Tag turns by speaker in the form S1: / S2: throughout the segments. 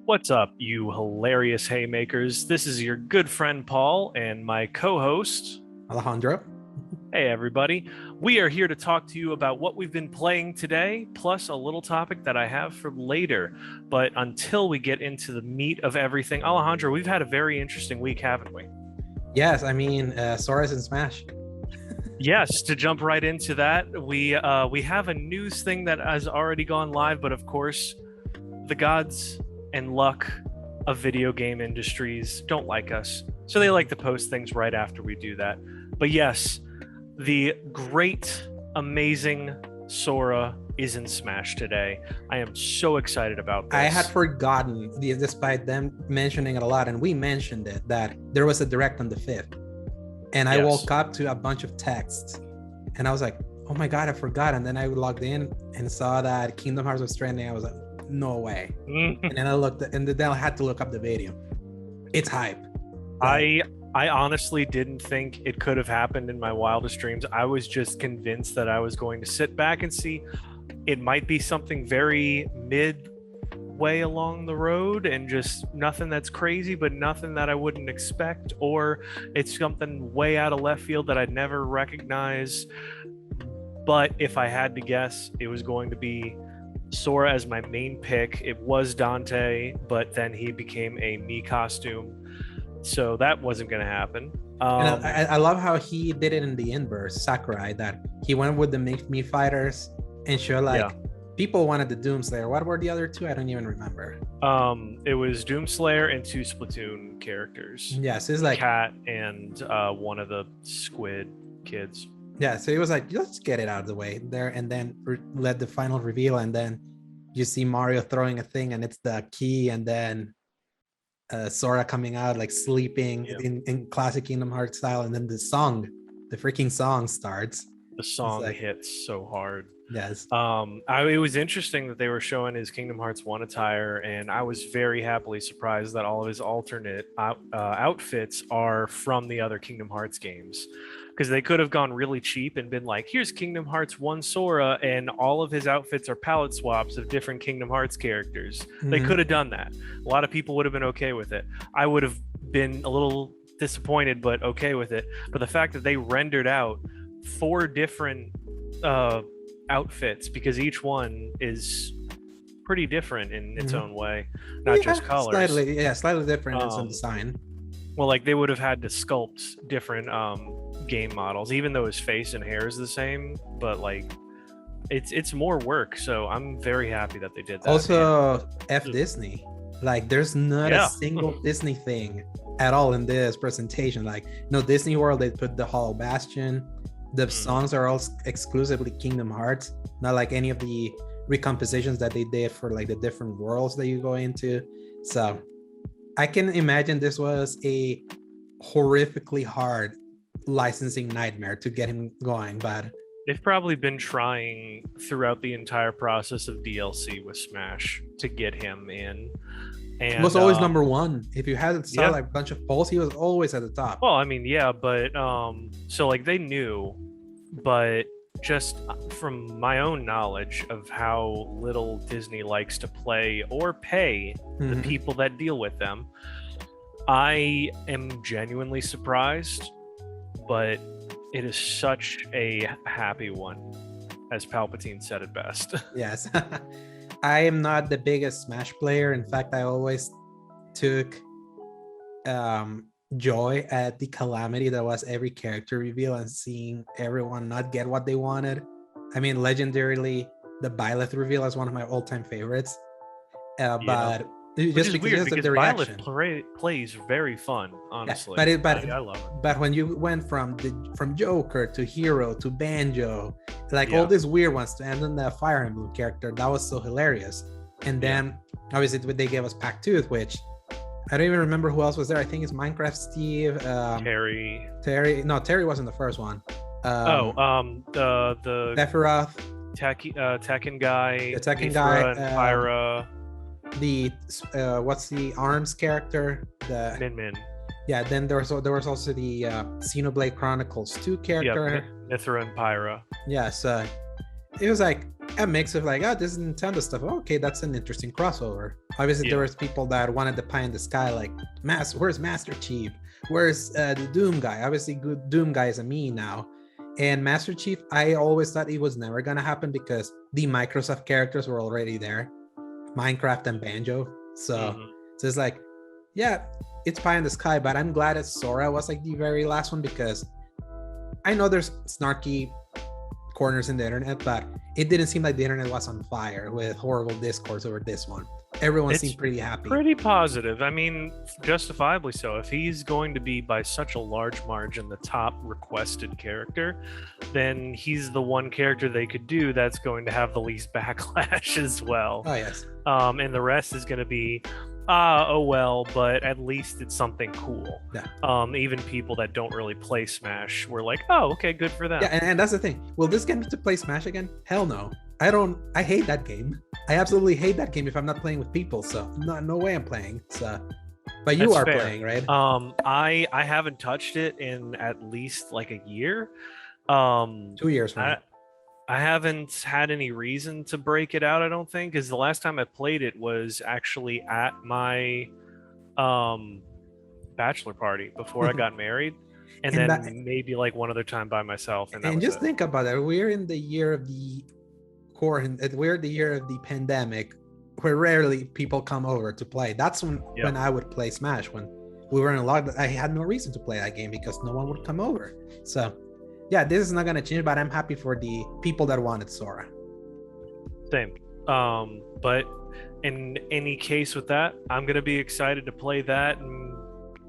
S1: What's up, you hilarious haymakers? This is your good friend Paul and my co-host.
S2: Alejandro.
S1: Hey, everybody. We are here to talk to you about what we've been playing today, plus a little topic that I have for later. But until we get into the meat of everything, Alejandro, we've had a very interesting week, haven't we?
S2: Yes, I mean, Sora's in Smash.
S1: Yes, to jump right into that, we have a news thing that has already gone live, but of course, the gods and luck of video game industries don't like us, so they like to post things right after we do that. But yes, the great, amazing Sora is in Smash today. I am so excited about this.
S2: I had forgotten, despite them mentioning it a lot, and we mentioned it, that there was a direct on the 5th. And I woke up to a bunch of texts, and I was like, oh my God, I forgot. And then I logged in and saw that Kingdom Hearts was trending. I was like, no way. And then I looked, and then I had to look up the video. It's hype.
S1: I honestly didn't think it could have happened in my wildest dreams. I was just convinced that I was going to sit back and see it might be something very midway along the road and just nothing that's crazy, but nothing that I wouldn't expect, or it's something way out of left field that I'd never recognize. But if I had to guess, it was going to be Sora as my main pick. It was Dante, but then he became a Mii costume. So that wasn't going to happen.
S2: And I love how he did it in the inverse, Sakurai, that he went with the Mii fighters and showed people wanted the Doomslayer. What were the other two? I don't even remember.
S1: It was Doomslayer and two Splatoon characters.
S2: Yes, it's like
S1: Cat and one of the Squid kids.
S2: Yeah, so it was like, let's get it out of the way there, and then let the final reveal, and then you see Mario throwing a thing, and it's the key, and then Sora coming out like sleeping in classic Kingdom Hearts style, and then the freaking song starts.
S1: The song hits so hard.
S2: Yes.
S1: It was interesting that they were showing his Kingdom Hearts 1 attire, and I was very happily surprised that all of his alternate outfits are from the other Kingdom Hearts games. Because they could have gone really cheap and been like, here's Kingdom Hearts 1 Sora, and all of his outfits are palette swaps of different Kingdom Hearts characters. Mm-hmm. They could have done that. A lot of people would have been okay with it. I would have been a little disappointed, but okay with it. But the fact that they rendered out 4 different outfits, because each one is pretty different in its own way, not just colors.
S2: Slightly different in some design.
S1: Well, like they would have had to sculpt different game models, even though his face and hair is the same, but like it's more work. So I'm very happy that they did that.
S2: Also, Disney, like there's not a single Disney thing at all in this presentation. Like no Disney World, they put the Hollow Bastion. The songs are all exclusively Kingdom Hearts, not like any of the recompositions that they did for like the different worlds that you go into. So I can imagine this was a horrifically hard licensing nightmare to get him going, but
S1: they've probably been trying throughout the entire process of DLC with Smash to get him in. And
S2: he was always number one. If you had like a bunch of polls, he was always at the top.
S1: Well, I mean, but so like they knew, but just from my own knowledge of how little Disney likes to play or pay the people that deal with them, I am genuinely surprised, but it is such a happy one, as Palpatine said it best.
S2: Yes. I am not the biggest Smash player. In fact, I always took joy at the calamity that was every character reveal and seeing everyone not get what they wanted. I mean, legendarily, the Byleth reveal is one of my all-time favorites. But just because of the reaction.
S1: Byleth plays very fun, honestly.
S2: Yeah,
S1: I love it.
S2: But when you went from Joker to Hero to Banjo, like all these weird ones, and then the Fire Emblem character, that was so hilarious. And then obviously they gave us Packtooth, which I don't even remember who else was there. I think it's Minecraft Steve, Terry. No, Terry wasn't the first one.
S1: The
S2: Sephiroth,
S1: Tekken guy,
S2: the Tekken guy,
S1: and Pyra.
S2: The what's the ARMS character? The
S1: Min.
S2: Yeah, then there was also the Xenoblade Chronicles 2 character.
S1: Mithra and Pyra.
S2: Yeah, so it was like a mix of like, this is Nintendo stuff. Okay, that's an interesting crossover. Obviously, there was people that wanted the pie in the sky, like, where's Master Chief? Where's the Doom guy? Obviously, good Doom guy is a me now. And Master Chief, I always thought it was never gonna happen because the Microsoft characters were already there, Minecraft and Banjo. So it's like, yeah, it's pie in the sky, but I'm glad that Sora was like the very last one, because I know there's snarky corners in the internet, but it didn't seem like the internet was on fire with horrible discourse over this one. Everyone seemed pretty happy.
S1: Pretty positive. I mean, justifiably so. If he's going to be by such a large margin the top requested character, then he's the one character they could do that's going to have the least backlash as well.
S2: Oh, yes.
S1: And the rest is going to be, oh well, but at least it's something cool.
S2: Yeah.
S1: Even people that don't really play Smash were like, oh, okay, good for them.
S2: Yeah, and that's the thing. Will this get me to play Smash again? Hell no. I hate that game. I absolutely hate that game if I'm not playing with people. So no way I'm playing. So, but you are playing, right?
S1: I haven't touched it in at least like a year.
S2: 2 years.
S1: I haven't had any reason to break it out, I don't think, because the last time I played it was actually at my bachelor party before I got married. And then maybe like one other time by myself. And just
S2: think about it. We're in the year of the we're the year of the pandemic, where rarely people come over to play. That's when I would play Smash. When we were in lockdown, I had no reason to play that game because no one would come over. So yeah, this is not going to change, but I'm happy for the people that wanted Sora.
S1: Same. But in any case with that, I'm going to be excited to play that. And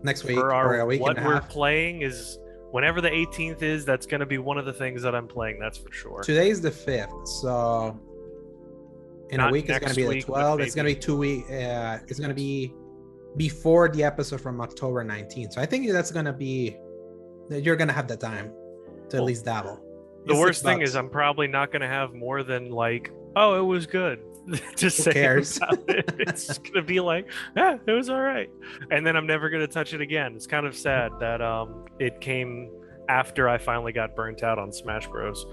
S2: next week or a week and a half.
S1: What we're playing is whenever the 18th is, that's going to be one of the things that I'm playing. That's for sure.
S2: Today's the 5th. So in a week, it's going to be the 12th. It's going to be 2 weeks. It's going to be before the episode from October 19th. So I think that's going to be, you're going to have the time to at least dabble.
S1: The worst thing is I'm probably not going to have more than like, oh, it was good. Just
S2: Who cares?
S1: About it. It's going to be like, yeah, it was all right. And then I'm never going to touch it again. It's kind of sad that it came after I finally got burnt out on Smash Bros.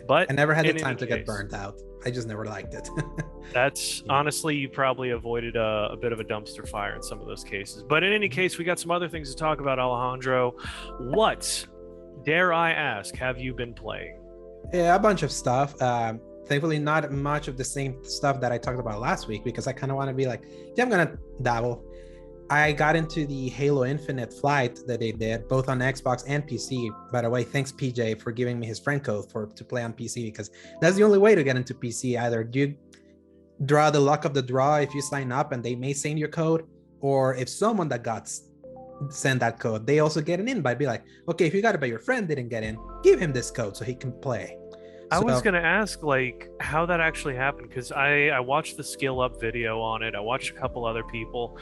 S1: But
S2: I never had the time to get burnt out. I just never liked it.
S1: That's honestly, you probably avoided a bit of a dumpster fire in some of those cases. But in any case, we got some other things to talk about, Alejandro. What, dare I ask, have you been playing?
S2: Yeah, a bunch of stuff. Thankfully, not much of the same stuff that I talked about last week, because I kind of want to be like, yeah, I'm going to dabble. I got into the Halo Infinite flight that they did, both on Xbox and PC. By the way, thanks PJ for giving me his friend code to play on PC, because that's the only way to get into PC. Either you draw the luck of the draw if you sign up and they may send your code, or if someone that got send that code, they also get an invite. Be like, okay, if you got it but your friend didn't get in, give him this code so he can play.
S1: I was going to ask like how that actually happened, because I watched the skill up video on it. I watched a couple other people,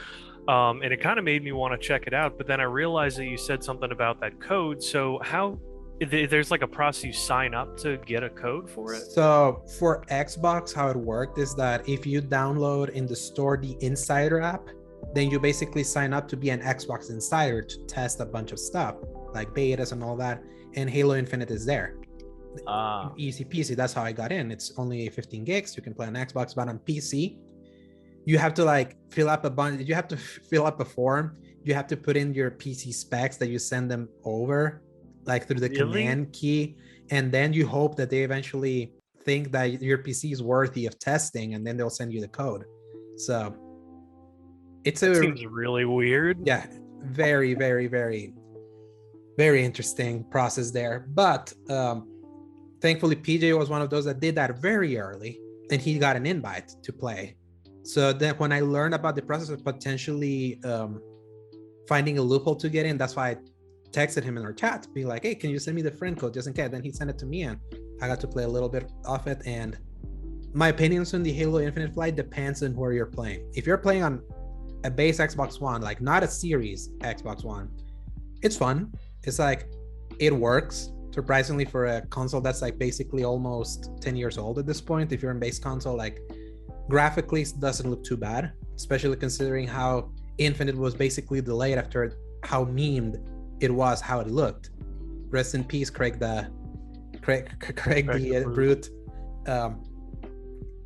S1: and it kind of made me want to check it out. But then I realized that you said something about that code. So how, there's like a process you sign up to get a code for it?
S2: So for Xbox, how it worked is that if you download in the store the Insider app, then you basically sign up to be an Xbox Insider to test a bunch of stuff like betas and all that. And Halo Infinite is there. Easy peasy. That's how I got in. It's only 15 gigs. You can play on Xbox, but on PC, you have to like fill up a bunch. You have to fill up a form. You have to put in your PC specs that you send them over, like through the command key, and then you hope that they eventually think that your PC is worthy of testing, and then they'll send you the code. So it
S1: seems really weird.
S2: Yeah, very, very, very, very interesting process there. But thankfully, PJ was one of those that did that very early, and he got an invite to play. So then when I learned about the process of potentially finding a loophole to get in, that's why I texted him in our chat to be like, hey, can you send me the friend code just in case? Then he sent it to me, and I got to play a little bit of it. And my opinions on the Halo Infinite flight depends on where you're playing. If you're playing on a base Xbox One, like not a series Xbox One, it's fun. It's like, it works. Surprisingly, for a console that's like basically almost 10 years old at this point, if you're in base console, like graphically it doesn't look too bad, especially considering how Infinite was basically delayed after how memed it was, how it looked. Rest in peace, Craig the Brute.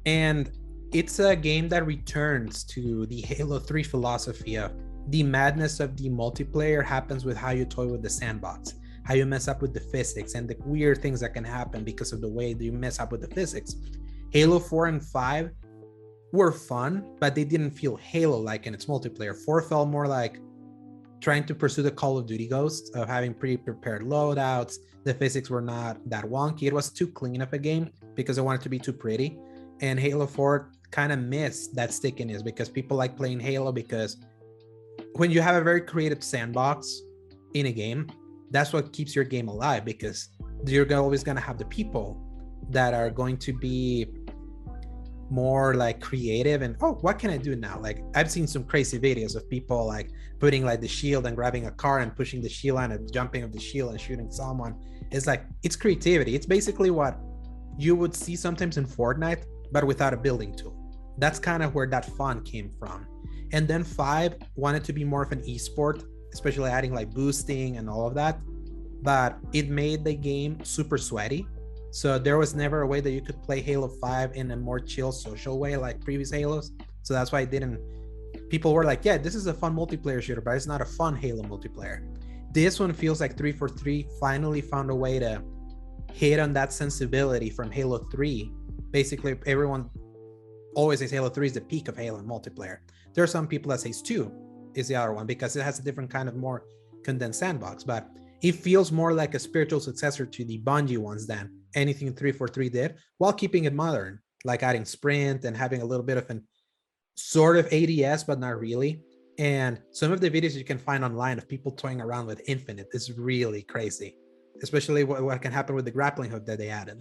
S2: And It's a game that returns to the Halo 3 philosophy of the madness of the multiplayer happens with how you toy with the sandbox, how you mess up with the physics, and the weird things that can happen because of the way you mess up with the physics. Halo 4 and 5 were fun, but they didn't feel Halo-like in its multiplayer. 4 felt more like trying to pursue the Call of Duty ghost of having pre-prepared loadouts. The physics were not that wonky. It was too clean of a game because I wanted to be too pretty. And Halo 4 kind of missed that stickiness because people like playing Halo because when you have a very creative sandbox in a game, that's what keeps your game alive, because you're always going to have the people that are going to be more like creative and, oh, what can I do now? Like I've seen some crazy videos of people like putting like the shield and grabbing a car and pushing the shield on and jumping of the shield and shooting someone. It's like, it's creativity. It's basically what you would see sometimes in Fortnite, but without a building tool. That's kind of where that fun came from. And then 5 wanted to be more of an esport, especially adding like boosting and all of that, but it made the game super sweaty. So there was never a way that you could play Halo 5 in a more chill social way like previous Halos. So that's why people were like, yeah, this is a fun multiplayer shooter, but it's not a fun Halo multiplayer. This one feels like 343 finally found a way to hit on that sensibility from Halo 3. Basically, everyone always says Halo 3 is the peak of Halo in multiplayer. There are some people that say 2 is the other one because it has a different kind of more condensed sandbox, but it feels more like a spiritual successor to the Bungie ones than anything 343 did, while keeping it modern, like adding sprint and having a little bit of an sort of ADS, but not really. And some of the videos you can find online of people toying around with Infinite is really crazy, especially what can happen with the grappling hook that they added.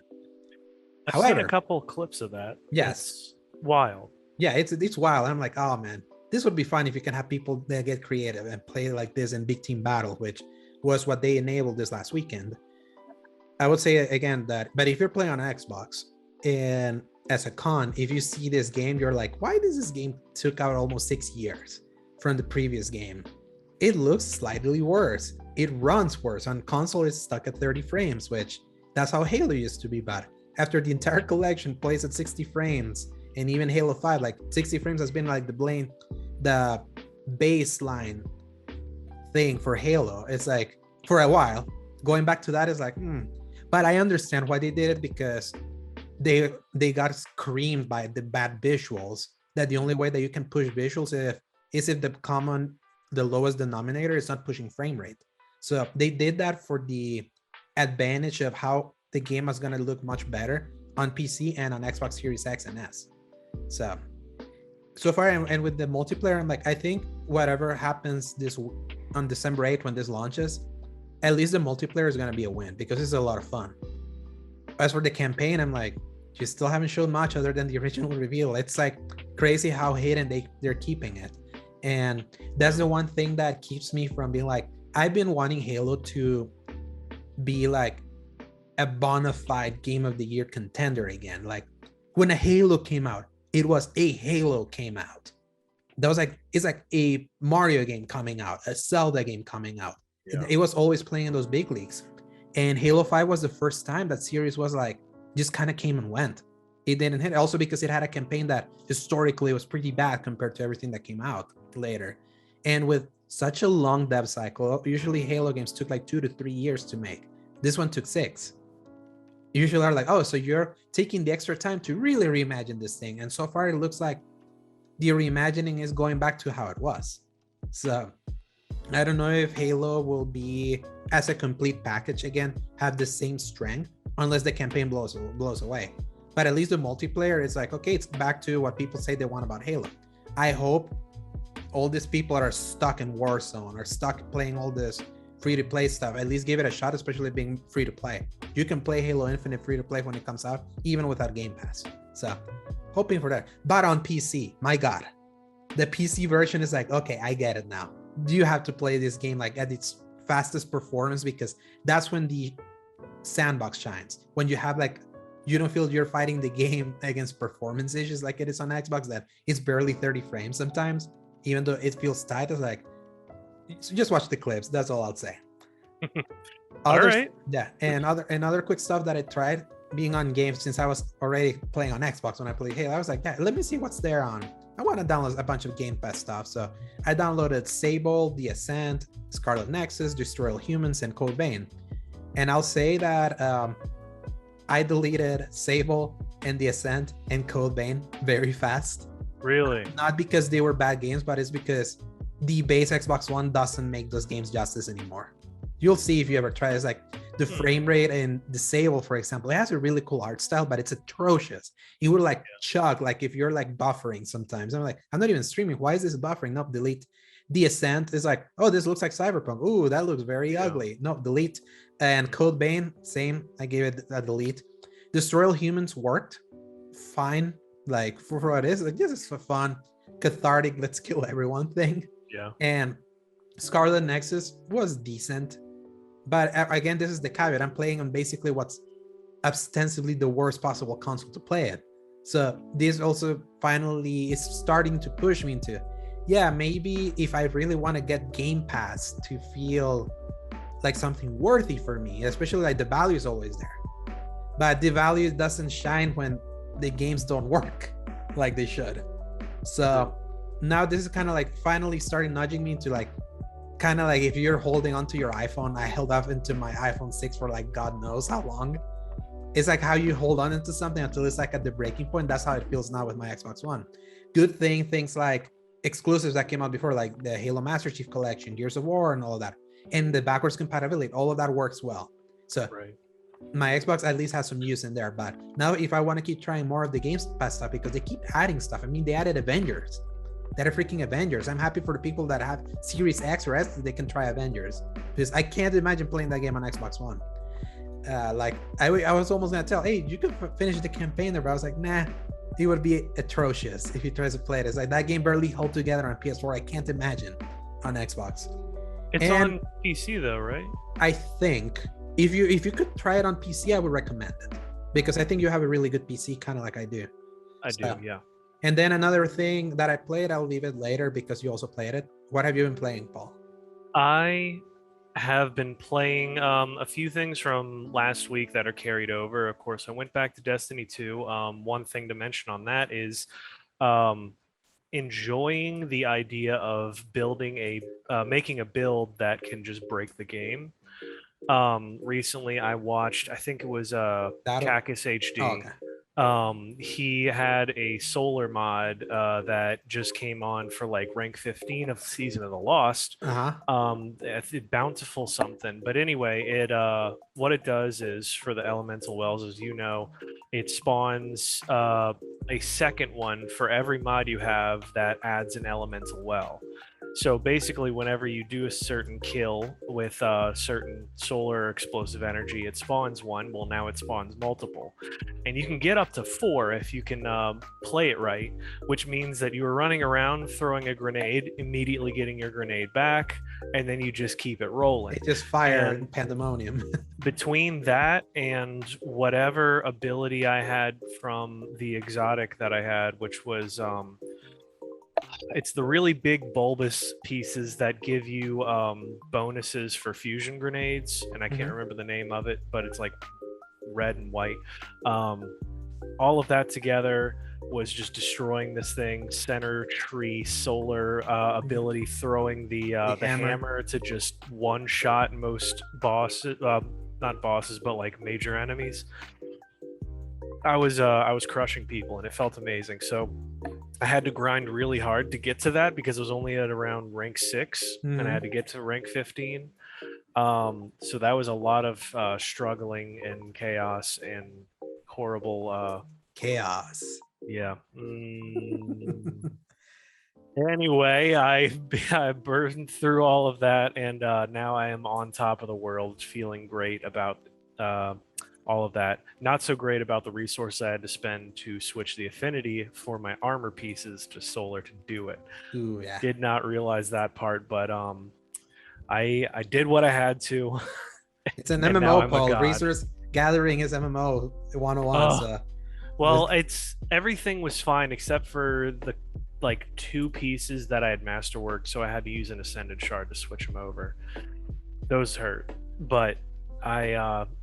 S1: I've seen a couple clips of that.
S2: Yes.
S1: It's wild.
S2: Yeah, it's wild. I'm like, oh man, this would be fun if you can have people that get creative and play like this in big team battle, which was what they enabled this last weekend. I would say again that, but if you're playing on Xbox and as a con, if you see this game, you're like, why does this game took out almost 6 years from the previous game? It looks slightly worse. It runs worse. On console, it's stuck at 30 frames, which that's how Halo used to be. But after the entire collection plays at 60 frames, and even Halo 5, like 60 frames has been like the baseline thing for Halo. It's like for a while, going back to that is like, But I understand why they did it, because they got screamed by the bad visuals that the only way that you can push visuals is if the lowest denominator is not pushing frame rate. So they did that for the advantage of how the game was going to look much better on PC and on Xbox Series X and S. So far, and with the multiplayer, I'm like, I think whatever happens on December 8th when this launches, at least the multiplayer is going to be a win, because it's a lot of fun. As for the campaign, I'm like, you still haven't shown much other than the original reveal. It's like crazy how hidden they're keeping it. And that's the one thing that keeps me from being like, I've been wanting Halo to be like a bona fide game of the year contender again. Like when a Halo came out, it was a Halo came out. That was like, it's like a Mario game coming out, a Zelda game coming out. Yeah. It was always playing in those big leagues. And Halo 5 was the first time that series was like, just kind of came and went. It didn't hit, also because it had a campaign that historically was pretty bad compared to everything that came out later. And with such a long dev cycle, usually Halo games took like 2 to 3 years to make. This one took 6. Usually are like, oh, so you're taking the extra time to really reimagine this thing. And so far it looks like the reimagining is going back to how it was. So I don't know if Halo will be, as a complete package again, have the same strength, unless the campaign blows away. But at least the multiplayer is like, okay, it's back to what people say they want about Halo. I hope all these people that are stuck in Warzone, are stuck playing all this free-to-play stuff, at least give it a shot, especially being free-to-play. You can play Halo Infinite free-to-play when it comes out, even without Game Pass. So, hoping for that. But on PC, my God, the PC version is like, okay, I get it now. You have to play this game like at its fastest performance, because that's when the sandbox shines. When you have like, you don't feel you're fighting the game against performance issues like it is on Xbox, that it's barely 30 frames sometimes, even though it feels tight. It's like, so just watch the clips. That's all I'll say.
S1: All right.
S2: Yeah, and other quick stuff that I tried. being on games since I was already playing on Xbox when I played Halo. I was like, yeah, let me see what's there on. I want to download a bunch of Game Pass stuff. So I downloaded Sable, The Ascent, Scarlet Nexus, Destroy All Humans, and Code Vein. And I'll say that I deleted Sable and The Ascent and Code Vein very fast.
S1: Really?
S2: Not because they were bad games, but it's because the base Xbox One doesn't make those games justice anymore. You'll see if you ever try. It's like the frame rate in the Sable, for example, it has a really cool art style, but it's atrocious. You would like chug, like if you're like buffering sometimes. I'm like, I'm not even streaming. Why is this buffering? No, delete. The Ascent is like, oh, this looks like Cyberpunk. Ooh, that looks very ugly. No, delete. And Code Vein, same. I gave it a delete. Destroy All Humans worked fine. Like for what it is, like this is for fun, cathartic, let's kill everyone thing.
S1: Yeah.
S2: And Scarlet Nexus was decent. But again, this is the caveat. I'm playing on basically what's ostensibly the worst possible console to play it. So this also finally is starting to push me into, yeah, maybe if I really want to get Game Pass to feel like something worthy for me, especially like the value is always there. But the value doesn't shine when the games don't work like they should. So now this is kind of like finally starting nudging me into like, kind of like if you're holding onto your iPhone, I held up into my iPhone 6 for like God knows how long. It's like how you hold on into something until it's like at the breaking point. That's how it feels now with my Xbox One. Good thing, things like exclusives that came out before, like the Halo Master Chief Collection, Gears of War, and all of that, and the backwards compatibility, all of that works well. So my Xbox at least has some use in there. But now if I want to keep trying more of the Game Pass stuff, because they keep adding stuff. I mean, they added Avengers. That are freaking Avengers. I'm happy for the people that have Series X or S that they can try Avengers, because I can't imagine playing that game on Xbox One. Like I was almost gonna tell, hey, you could finish the campaign there, but I was like, nah, it would be atrocious if he tries to play it. It's like that game barely held together on PS4. I can't imagine on Xbox.
S1: It's on PC though, right?
S2: I think if you could try it on PC, I would recommend it, because I think you have a really good PC, kind of like I do.
S1: I do, yeah.
S2: And then another thing that I played, I'll leave it later because you also played it. What have you been playing, Paul?
S1: I have been playing a few things from last week that are carried over. Of course, I went back to Destiny 2. One thing to mention on that is enjoying the idea of building making a build that can just break the game. Recently I watched, I think it was Cacus HD.
S2: Oh, okay.
S1: He had a solar mod that just came on for like rank 15 of Season of the Lost. Bountiful something. But anyway, it what it does is, for the elemental wells, as you know, it spawns a second one for every mod you have that adds an elemental well. So basically, whenever you do a certain kill with certain solar explosive energy, it spawns one. Well, now it spawns multiple. And you can get up to 4 if you can play it right, which means that you are running around throwing a grenade, immediately getting your grenade back, and then you just keep it rolling.
S2: It just fire in pandemonium.
S1: Between that and whatever ability I had from the exotic that I had, which was... it's the really big bulbous pieces that give you bonuses for fusion grenades, and I can't remember the name of it, but it's like red and white. All of that together was just destroying this thing. Center tree solar ability, throwing the hammer to just one shot most bosses, not bosses, but like major enemies. I was crushing people, and it felt amazing. So I had to grind really hard to get to that, because it was only at around rank 6, and I had to get to rank 15. So that was a lot of struggling and chaos and horrible
S2: chaos.
S1: Yeah. Anyway, I burned through all of that, and now I am on top of the world, feeling great about all of that. Not so great about the resource I had to spend to switch the affinity for my armor pieces to solar to do it.
S2: Ooh, yeah.
S1: Did not realize that part, but I did what I had to.
S2: It's an MMO, Paul. Resource gathering is MMO 101. So.
S1: Well, it's everything was fine except for the like 2 pieces that I had masterworked, so I had to use an ascended shard to switch them over. Those hurt, but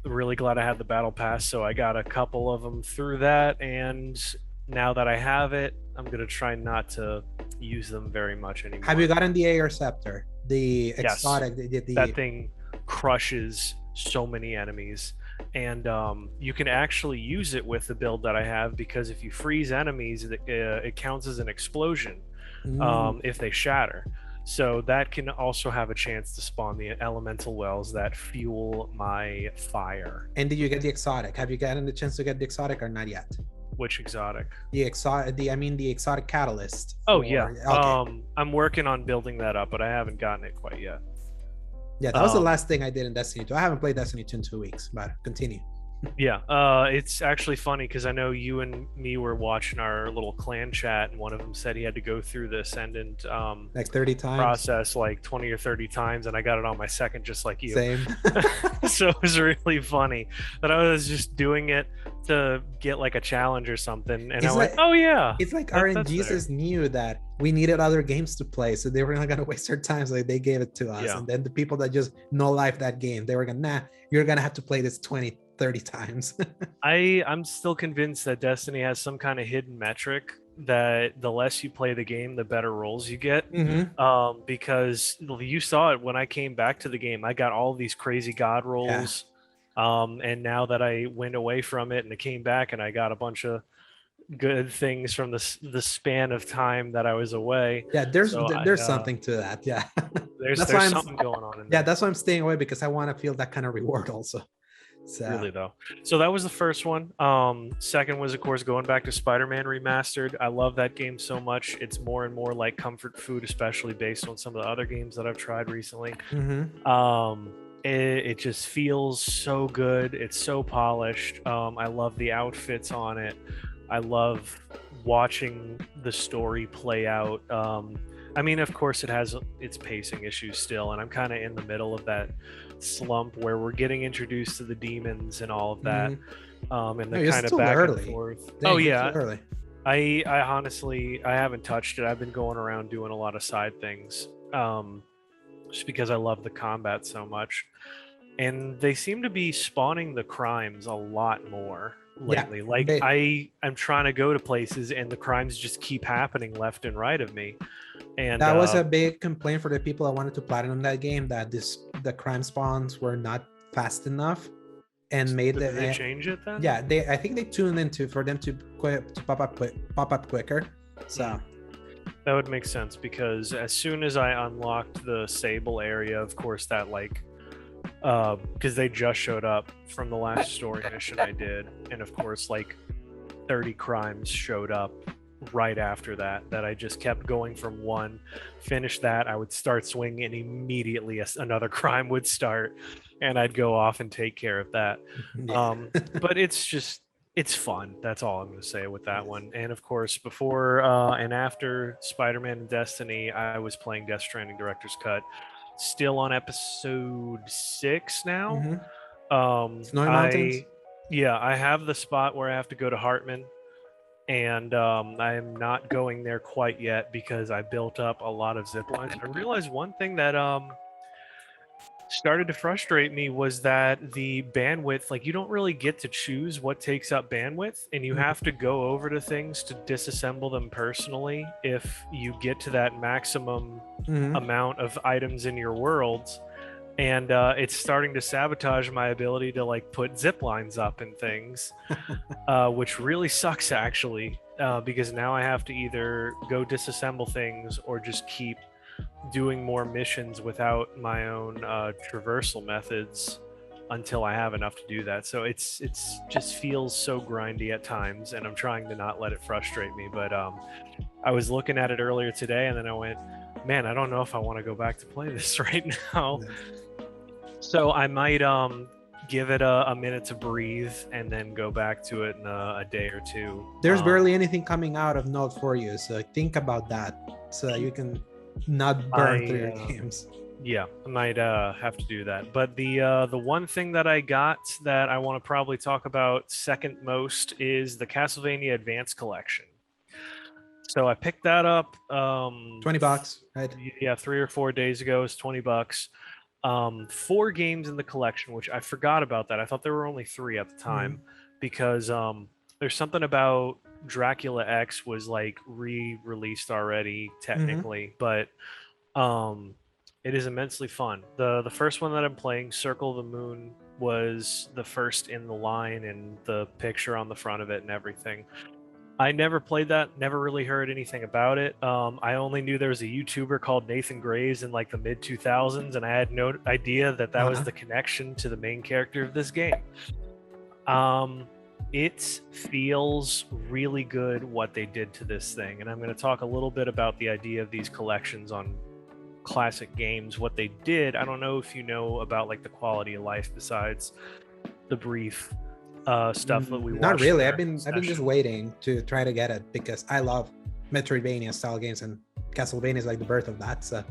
S1: Really glad I had the battle pass, so I got a couple of them through that, and now that I have it, I'm gonna try not to use them very much
S2: Have you
S1: anymore.
S2: gotten the Air Scepter, the
S1: Yes,
S2: exotic,
S1: that thing crushes so many enemies, and you can actually use it with the build that I have, because if you freeze enemies, it counts as an explosion if they shatter. So that can also have a chance to spawn the elemental wells that fuel my fire.
S2: And did you get the exotic? Have you gotten the chance to get the exotic or not yet?
S1: Which exotic?
S2: The exotic, I mean the exotic catalyst
S1: Oh yeah.
S2: for, okay.
S1: I'm working on building that up, but I haven't gotten it quite yet.
S2: Yeah, that was the last thing I did in Destiny 2. I haven't played Destiny 2 in 2 weeks, but continue.
S1: Yeah, it's actually funny because I know you and me were watching our little clan chat, and one of them said he had to go through the Ascendant
S2: Like 30 times.
S1: process like 20 or 30 times, and I got it on my second just like you.
S2: Same.
S1: So it was really funny that I was just doing it to get like a challenge or something, and I went, oh yeah.
S2: It's like RNG just knew that we needed other games to play, so they were not gonna waste their time, so they gave it to us. And then the people that just no life that game, they were gonna, nah, you're gonna have to play this 20, 30 times.
S1: I'm still convinced that Destiny has some kind of hidden metric that the less you play the game, the better rolls you get. Because you saw it when I came back to the game. I got all these crazy god rolls. And now that I went away from it and it came back, and I got a bunch of good things from the span of time that I was away.
S2: Yeah, there's something to that. Yeah,
S1: there's something going on in there.
S2: Yeah, that's why I'm staying away, because I want to feel that kind of reward also. So.
S1: Really though. So that was the first one. Second was, of course, going back to Spider-Man Remastered. I love that game so much. It's more and more like comfort food, especially based on some of the other games that I've tried recently. It just feels so good. It's so polished. I love the outfits on it. I love watching the story play out. I mean, of course, it has its pacing issues still, and I'm kind of in the middle of that slump where we're getting introduced to the demons and all of that, and the kind of back and forth. Dang, yeah, I honestly, I haven't touched it. I've been going around doing a lot of side things, just because I love the combat so much, and they seem to be spawning the crimes a lot more lately. Like I'm trying to go to places and the crimes just keep happening left and right of me. And
S2: that was a big complaint for the people that wanted to platinum that game, that the crime spawns were not fast enough, and made
S1: did they change it then?
S2: Yeah, I think they tuned into for them to pop up quicker. So
S1: that would make sense, because as soon as I unlocked the Sable area, of course, that like because they just showed up from the last story mission I did, and of course like 30 crimes showed up right after that I just kept going from one. Finish that, I would start swinging, and immediately another crime would start, and I'd go off and take care of that. But it's fun. That's all I'm going to say with that one. And of course, before and after Spider-Man and Destiny, I was playing Death Stranding Director's Cut. Still on episode 6 now.
S2: Snowy Mountains?
S1: I have the spot where I have to go to Hartman, and I'm not going there quite yet because I built up a lot of zip lines. I realized one thing that started to frustrate me was that the bandwidth, like you don't really get to choose what takes up bandwidth, and you have to go over to things to disassemble them personally if you get to that maximum amount of items in your worlds. And it's starting to sabotage my ability to like put zip lines up and things, which really sucks actually, because now I have to either go disassemble things or just keep doing more missions without my own traversal methods until I have enough to do that. So it's just feels so grindy at times, and I'm trying to not let it frustrate me. But I was looking at it earlier today, and then I went, man, I don't know if I want to go back to play this right now. So I might give it a minute to breathe and then go back to it in a day or two.
S2: There's barely anything coming out of note for you, so think about that so that you can not burn through your games.
S1: Yeah, I might have to do that. But the one thing that I got that I want to probably talk about second most is the Castlevania Advance Collection. So I picked that up
S2: $20, right?
S1: Yeah, 3 or 4 days ago. It's $20. 4 games in the collection, which I forgot about that. I thought there were only 3 at the time because there's something about Dracula X was like re-released already technically, but it is immensely fun. The first one that I'm playing, Circle of the Moon, was the first in the line, and the picture on the front of it and everything. I never played that, never really heard anything about it. I only knew there was a YouTuber called Nathan Graves in like the mid 2000s, and I had no idea that that was the connection to the main character of this game. It feels really good what they did to this thing, and I'm going to talk a little bit about the idea of these collections on classic games. What they did, I don't know if you know about like the quality of life besides the brief stuff that we watched.
S2: Not really. I've been just waiting to try to get it because I love Metroidvania style games, and Castlevania is like the birth of that. So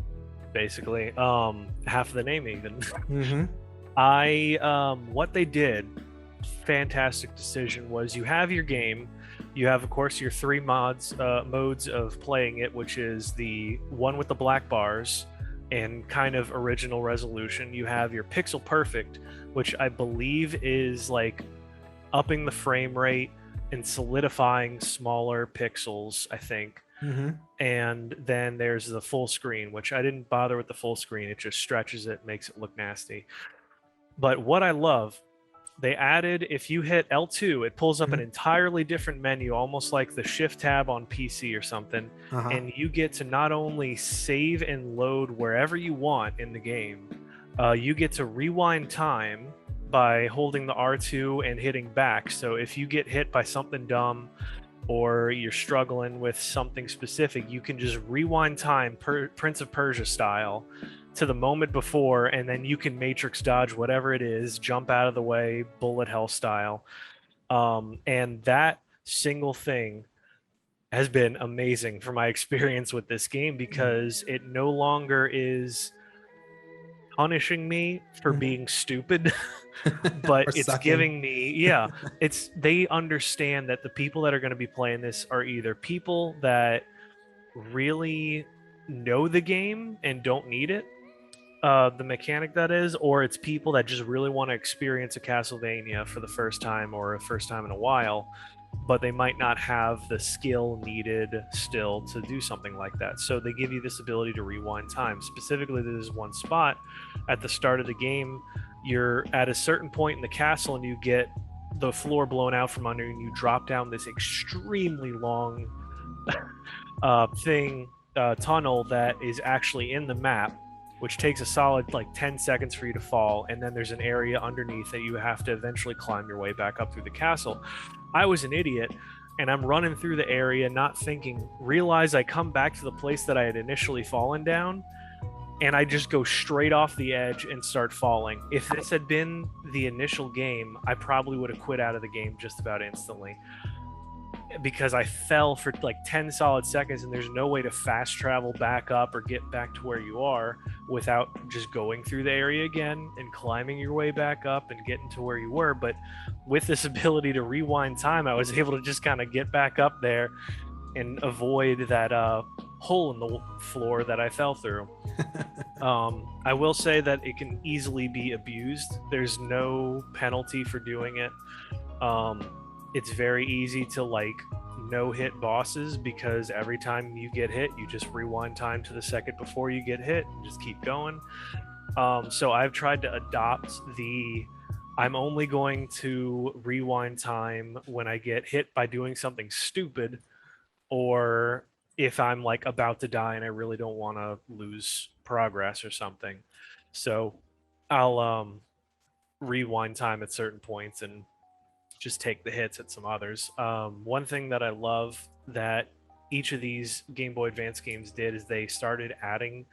S1: basically, half of the name even. What they did, fantastic decision, was you have your game. You have, of course, your 3 modes of playing it, which is the one with the black bars and kind of original resolution. You have your pixel perfect, which I believe is like upping the frame rate and solidifying smaller pixels, I think. And then there's the full screen, which I didn't bother with the full screen. It just stretches it, makes it look nasty. But what I love, they added, if you hit L2, it pulls up an entirely different menu, almost like the shift tab on PC or something. And you get to not only save and load wherever you want in the game, you get to rewind time by holding the R2 and hitting back. So if you get hit by something dumb or you're struggling with something specific, you can just rewind time, Prince of Persia style, to the moment before, and then you can matrix dodge whatever it is, jump out of the way, bullet hell style. And that single thing has been amazing for my experience with this game, because it no longer is punishing me for being stupid, but it's giving me, they understand that the people that are going to be playing this are either people that really know the game and don't need it, the mechanic that is, or it's people that just really want to experience a Castlevania for the first time or a first time in a while, but they might not have the skill needed still to do something like that. So they give you this ability to rewind time. Specifically, there's one spot at the start of the game. You're at a certain point in the castle and you get the floor blown out from under, and you drop down this extremely long tunnel that is actually in the map, which takes a solid like 10 seconds for you to fall, and then there's an area underneath that you have to eventually climb your way back up through the castle. I was an idiot, and I'm running through the area not thinking, realize I come back to the place that I had initially fallen down, and I just go straight off the edge and start falling. If this had been the initial game, I probably would have quit out of the game just about instantly, because I fell for like 10 solid seconds, and there's no way to fast travel back up or get back to where you are without just going through the area again and climbing your way back up and getting to where you were. But with this ability to rewind time, I was able to just kind of get back up there and avoid that hole in the floor that I fell through. I will say that it can easily be abused. There's no penalty for doing it. It's very easy to like no-hit bosses, because every time you get hit, you just rewind time to the second before you get hit and just keep going. So I've tried to adopt I'm only going to rewind time when I get hit by doing something stupid, or if I'm like about to die and I really don't want to lose progress or something. So I'll rewind time at certain points and just take the hits at some others. One thing that I love that each of these Game Boy Advance games did is they started adding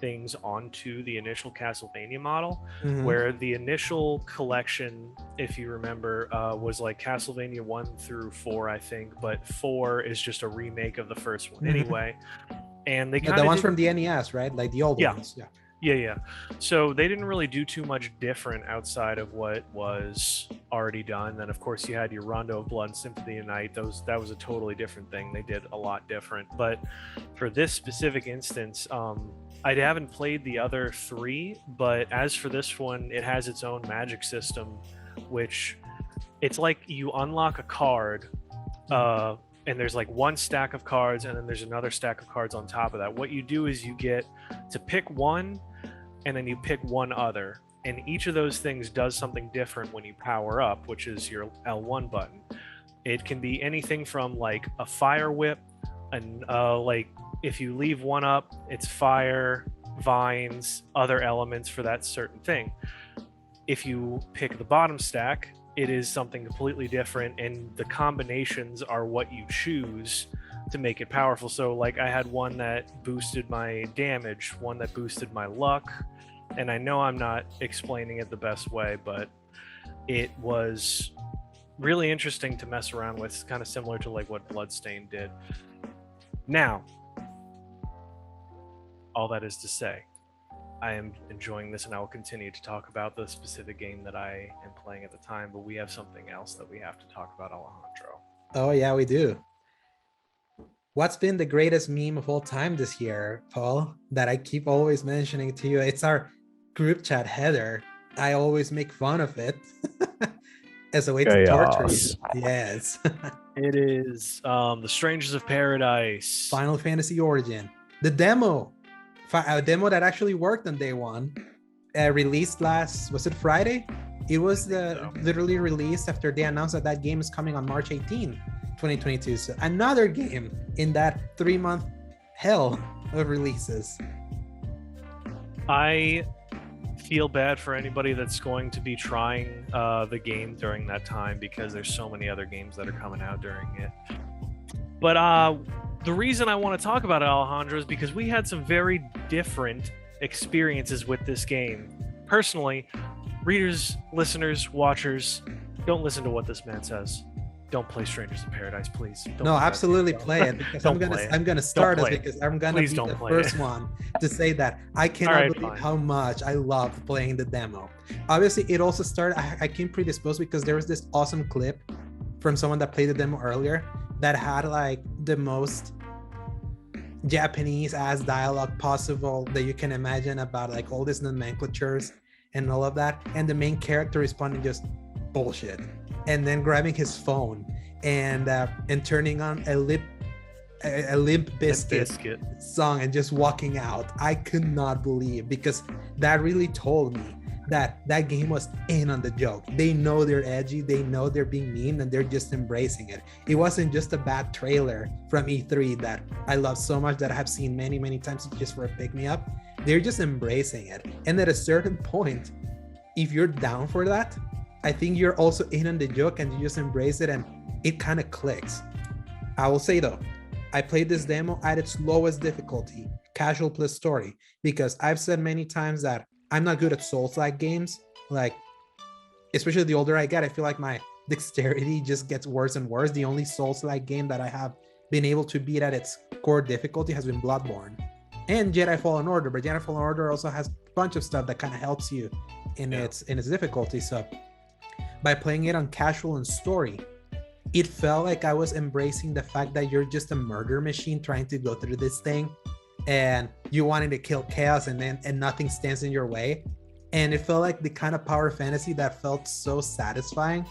S1: things onto the initial Castlevania model, where the initial collection, if you remember, was like Castlevania 1 through 4, I think, but 4 is just a remake of the first one anyway. And they
S2: the ones from the NES, right? Like the old ones.
S1: Yeah. So they didn't really do too much different outside of what was already done. Then, of course, you had your Rondo of Blood and Symphony of Night. That was a totally different thing. They did a lot different. But for this specific instance, I haven't played the other 3, but as for this one, it has its own magic system, which it's like you unlock a card, and there's like one stack of cards, and then there's another stack of cards on top of that. What you do is you get to pick one, and then you pick one other. And each of those things does something different when you power up, which is your L1 button. It can be anything from like a fire whip, and like if you leave one up, it's fire, vines, other elements for that certain thing. If you pick the bottom stack, it is something completely different, and the combinations are what you choose to make it powerful. So like I had one that boosted my damage, one that boosted my luck, and I know I'm not explaining it the best way, but it was really interesting to mess around with. It's kind of similar to like what Bloodstained did. Now, all that is to say, I am enjoying this, and I will continue to talk about the specific game that I am playing at the time, but we have something else that we have to talk about, Alejandro.
S2: Oh yeah, we do. What's been the greatest meme of all time this year, Paul, that I keep always mentioning to you? It's our group chat header. I always make fun of it as a way to torture you. Yes.
S1: It is The Strangers of Paradise.
S2: Final Fantasy Origin. The demo. A demo that actually worked on day one. Released was it Friday? It was literally released after they announced that game is coming on March 18, 2022. So another game in that 3-month hell of releases.
S1: I feel bad for anybody that's going to be trying the game during that time, because there's so many other games that are coming out during it. But the reason I want to talk about it, Alejandro, is because we had some very different experiences with this game. Personally, readers, listeners, watchers, don't listen to what this man says. Don't play Strangers in Paradise, please.
S2: No, absolutely play it, because I'm gonna start it, because I'm gonna be the first one to say that I cannot believe how much I loved playing the demo. Obviously, it also started. I came predisposed because there was this awesome clip from someone that played the demo earlier that had like the most Japanese ass dialogue possible that you can imagine, about like all these nomenclatures and all of that, and the main character responding just bullshit, and then grabbing his phone and turning on a Limp Bizkit song and just walking out. I could not believe, because that really told me that game was in on the joke. They know they're edgy, they know they're being mean, and they're just embracing it. It wasn't just a bad trailer from E3 that I love so much, that I have seen many times just for a pick-me-up. They're just embracing it. And at a certain point, if you're down for that, I think you're also in on the joke, and you just embrace it, and it kind of clicks. I will say though, I played this demo at its lowest difficulty, casual plus story, because I've said many times that I'm not good at Souls-like games. Like, especially the older I get, I feel like my dexterity just gets worse and worse. The only Souls-like game that I have been able to beat at its core difficulty has been Bloodborne and Jedi Fallen Order. But Jedi Fallen Order also has a bunch of stuff that kind of helps you in its difficulty. So by playing it on casual and story, it felt like I was embracing the fact that you're just a murder machine trying to go through this thing, and you wanting to kill chaos, and nothing stands in your way. And it felt like the kind of power fantasy that felt so satisfying.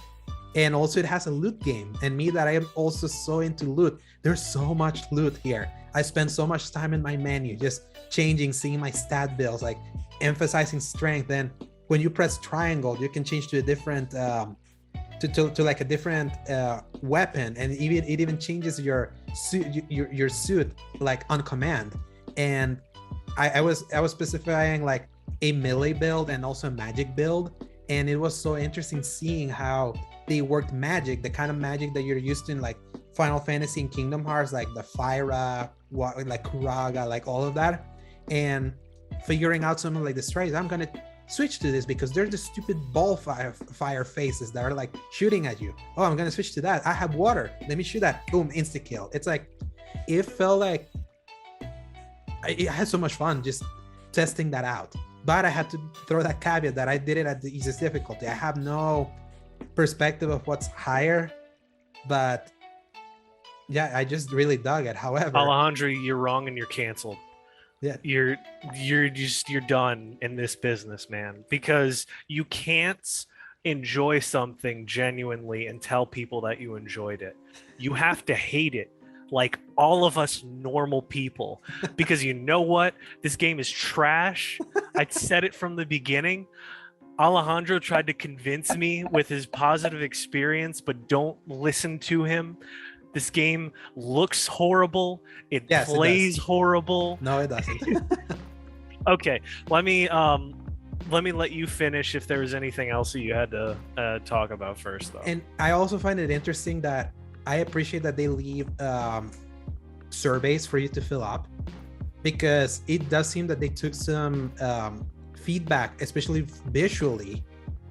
S2: And also it has a loot game, and me that I am also so into loot. There's so much loot here. I spend so much time in my menu just changing, seeing my stat bills, like emphasizing strength. And when you press triangle, you can change to a different to like a different weapon, and it even changes your suit like on command. And I was specifying like a melee build and also a magic build, and it was so interesting seeing how they worked magic, the kind of magic that you're used to in like Final Fantasy and Kingdom Hearts, like the Fyra, like Kuraga, like all of that, and figuring out some of like the strategies. I'm gonna switch to this because there's the stupid ball fire faces that are like shooting at you. Oh, I'm gonna switch to that. I have water, let me shoot that. Boom, insta kill. It's like, it felt like I had so much fun just testing that out. But I had to throw that caveat that I did it at the easiest difficulty. I have no perspective of what's higher, but yeah, I just really dug it. However,
S1: Alejandro, you're wrong and you're canceled.
S2: Yeah.
S1: You're done in this business, man, because you can't enjoy something genuinely and tell people that you enjoyed it. You have to hate it like all of us normal people, because you know what? This game is trash. I said it from the beginning. Alejandro tried to convince me with his positive experience, but don't listen to him. This game looks horrible. It
S2: Yes, it
S1: plays
S2: does.
S1: horrible.
S2: No, it doesn't.
S1: Okay, let me let you finish if there was anything else that you had to talk about first, though.
S2: And I also find it interesting that I appreciate that they leave surveys for you to fill up, because it does seem that they took some feedback, especially visually,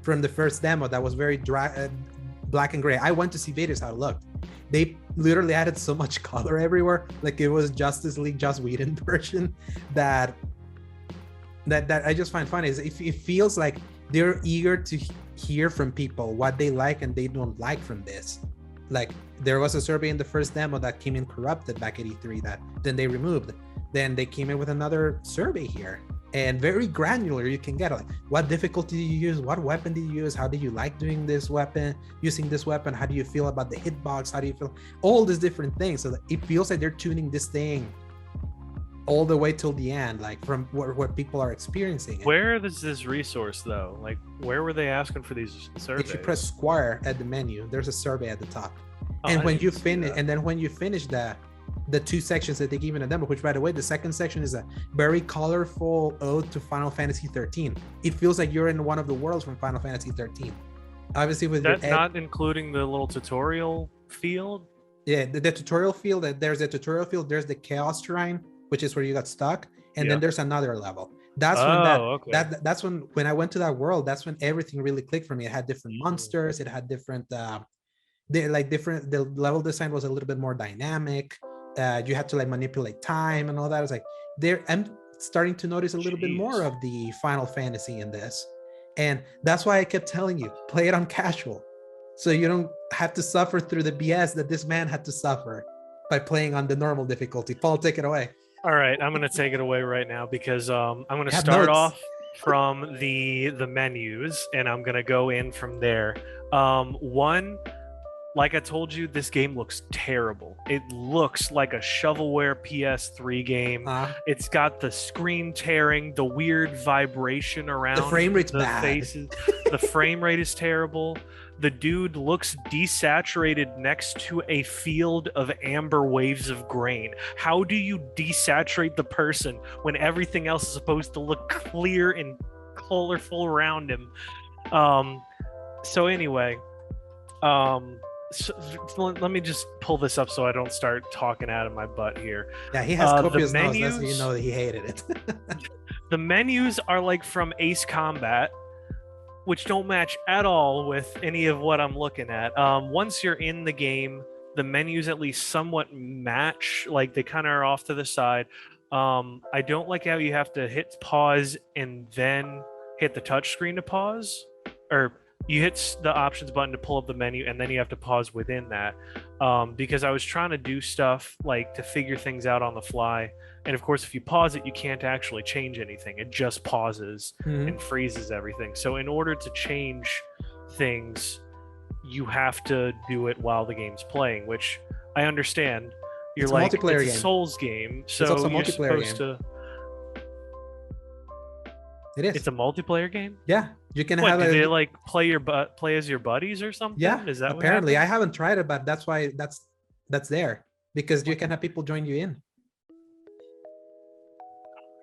S2: from the first demo that was very black and gray. I went to see videos how it looked. They literally added so much color everywhere, like it was Justice League Joss Whedon version, that I just find funny. Is it feels like they're eager to hear from people what they like and they don't like from this. Like there was a survey in the first demo that came in corrupted back at E3 that then they removed. Then they came in with another survey here, and very granular. You can get like, what difficulty did you use? What weapon did you use? How did you like doing this weapon? Using this weapon? How do you feel about the hitbox? How do you feel? All these different things. So it feels like they're tuning this thing all the way till the end, like from what people are experiencing.
S1: Where is this resource though? Like, where were they asking for these surveys?
S2: If you press square at the menu, there's a survey at the top.
S1: Oh,
S2: and when you finish, and then when you finish the 2 sections that they give in a demo, which by the way, the second section is a very colorful ode to Final Fantasy 13. It feels like you're in one of the worlds from Final Fantasy 13. Obviously, with
S1: that not including the little tutorial field.
S2: Yeah, the tutorial field. There's a tutorial field. There's the Chaos Shrine, which is where you got stuck, and then there's another level. That's when that's when I went to that world. That's when everything really clicked for me. It had different monsters. It had different the level design was a little bit more dynamic. You had to like manipulate time and all that. I was like, I'm starting to notice a little bit more of the Final Fantasy in this, and that's why I kept telling you, play it on casual, so you don't have to suffer through the BS that this man had to suffer by playing on the normal difficulty. Paul, take it away.
S1: All right, I'm gonna take it away right now, because I'm gonna start off from the menus, and I'm gonna go in from there. One, like I told you, this game looks terrible. It looks like a shovelware PS3 game. It's got the screen tearing, the weird vibration around
S2: the frame rate's bad.
S1: Faces. The frame rate is terrible. The dude looks desaturated next to a field of amber waves of grain. How do you desaturate the person when everything else is supposed to look clear and colorful around him? So anyway, so let me just pull this up so I don't start talking out of my butt here.
S2: Yeah, he has copious notes. That's how you know that he hated it.
S1: The menus are like from Ace Combat, which don't match at all with any of what I'm looking at. Once you're in the game, the menus at least somewhat match. Like they kind of are off to the side. I don't like how you have to hit pause and then hit the touch screen to pause, or you hit the options button to pull up the menu and then you have to pause within that, because I was trying to do stuff like to figure things out on the fly, and of course if you pause it you can't actually change anything. It just pauses and freezes everything. So in order to change things you have to do it while the game's playing, which I understand. You're like, it's a Souls game, so
S2: it's also a
S1: you're
S2: multiplayer
S1: supposed
S2: game.
S1: to.
S2: It is.
S1: It's a multiplayer game.
S2: Yeah, you can
S1: what,
S2: have.
S1: Did they like play as your buddies or something?
S2: Yeah,
S1: is that
S2: apparently I haven't tried it, but that's why that's there, because you can have people join you in.